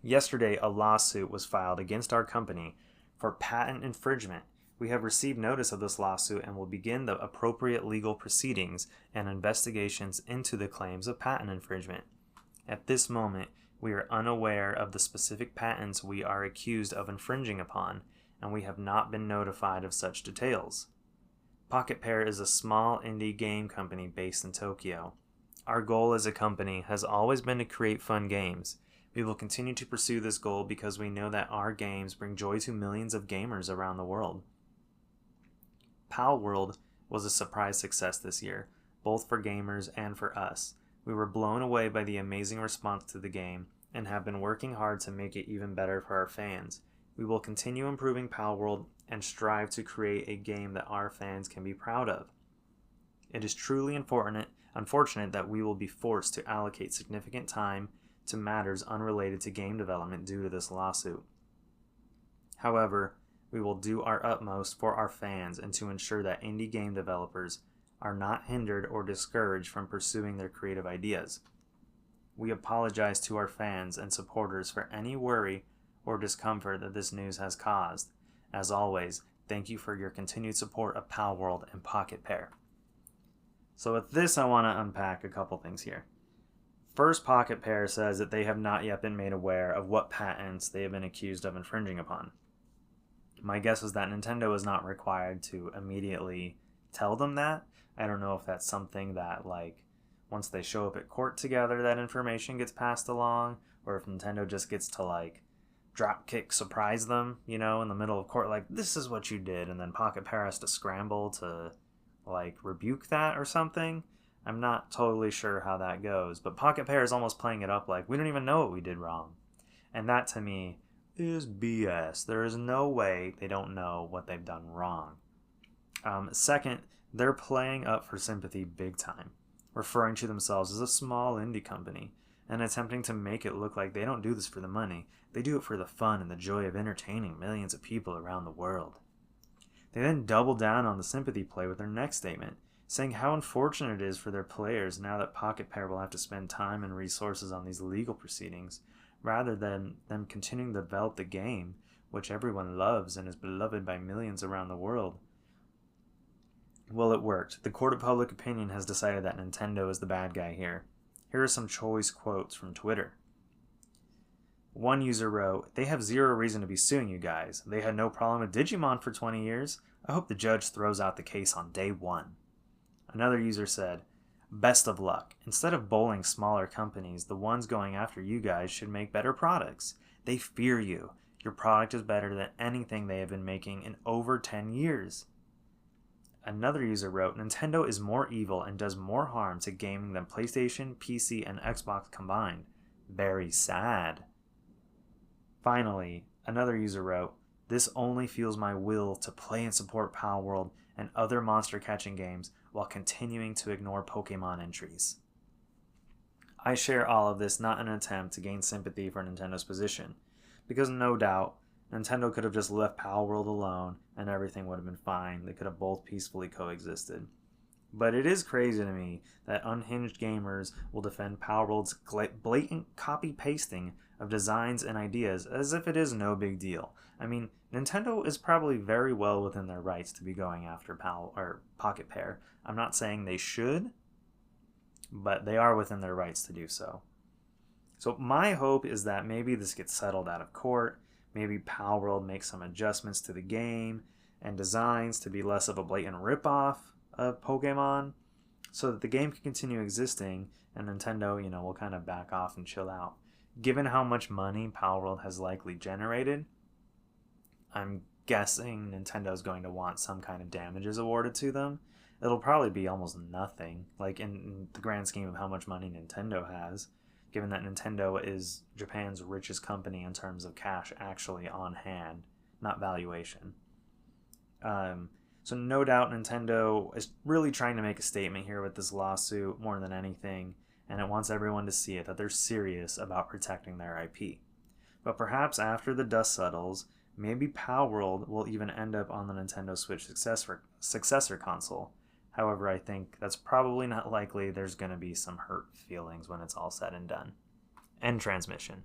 Yesterday a lawsuit was filed against our company for patent infringement. We have received notice of this lawsuit and will begin the appropriate legal proceedings and investigations into the claims of patent infringement. At this moment, we are unaware of the specific patents we are accused of infringing upon, and we have not been notified of such details. Pocketpair is a small indie game company based in Tokyo. Our goal as a company has always been to create fun games. We will continue to pursue this goal because we know that our games bring joy to millions of gamers around the world. Palworld was a surprise success this year, both for gamers and for us. We were blown away by the amazing response to the game and have been working hard to make it even better for our fans. We will continue improving Palworld and strive to create a game that our fans can be proud of. It is truly unfortunate that we will be forced to allocate significant time to matters unrelated to game development due to this lawsuit. However, we will do our utmost for our fans and to ensure that indie game developers are not hindered or discouraged from pursuing their creative ideas. We apologize to our fans and supporters for any worry or discomfort that this news has caused. As always, thank you for your continued support of Palworld and Pocketpair. So with this, I want to unpack a couple things here. First, Pocketpair says that they have not yet been made aware of what patents they have been accused of infringing upon. My guess is that Nintendo is not required to immediately tell them that. I don't know if that's something that, once they show up at court together, that information gets passed along, or if Nintendo just gets to, dropkick surprise them, in the middle of court, this is what you did, and then Pocketpair has to scramble to, rebuke that or something. I'm not totally sure how that goes, but Pocketpair is almost playing it up like, we don't even know what we did wrong. And that, to me, is BS. There is no way they don't know what they've done wrong. Second, they're playing up for sympathy big time, referring to themselves as a small indie company, and attempting to make it look like they don't do this for the money. They do it for the fun and the joy of entertaining millions of people around the world. They then double down on the sympathy play with their next statement, saying how unfortunate it is for their players now that Pocketpair will have to spend time and resources on these legal proceedings, rather than them continuing to develop the game, which everyone loves and is beloved by millions around the world. Well, it worked. The court of public opinion has decided that Nintendo is the bad guy here. Here are some choice quotes from Twitter. One user wrote, "They have zero reason to be suing you guys. They had no problem with Digimon for 20 years. I hope the judge throws out the case on day one." Another user said, "Best of luck. Instead of bullying smaller companies, the ones going after you guys should make better products. They fear you. Your product is better than anything they have been making in over 10 years. Another user wrote, "Nintendo is more evil and does more harm to gaming than PlayStation, PC, and Xbox combined. Very sad." Finally, another user wrote, "This only fuels my will to play and support Palworld and other monster-catching games while continuing to ignore Pokemon entries." I share all of this not in an attempt to gain sympathy for Nintendo's position, because no doubt, Nintendo could have just left Palworld alone and everything would have been fine. They could have both peacefully coexisted. But it is crazy to me that unhinged gamers will defend Palworld's blatant copy-pasting of designs and ideas as if it is no big deal. I mean, Nintendo is probably very well within their rights to be going after Pocketpair. I'm not saying they should, but they are within their rights to do so. So my hope is that maybe this gets settled out of court. Maybe Palworld makes some adjustments to the game and designs to be less of a blatant ripoff of Pokemon, so that the game can continue existing and Nintendo, will kind of back off and chill out. Given how much money Palworld has likely generated, I'm guessing Nintendo's going to want some kind of damages awarded to them, it'll probably be almost nothing, like in the grand scheme of how much money Nintendo has, given that Nintendo is Japan's richest company in terms of cash actually on hand, not valuation. So no doubt Nintendo is really trying to make a statement here with this lawsuit more than anything, and it wants everyone to see it, that they're serious about protecting their IP. But perhaps after the dust settles, maybe Palworld will even end up on the Nintendo Switch successor console. However, I think that's probably not likely. There's going to be some hurt feelings when it's all said and done. End transmission.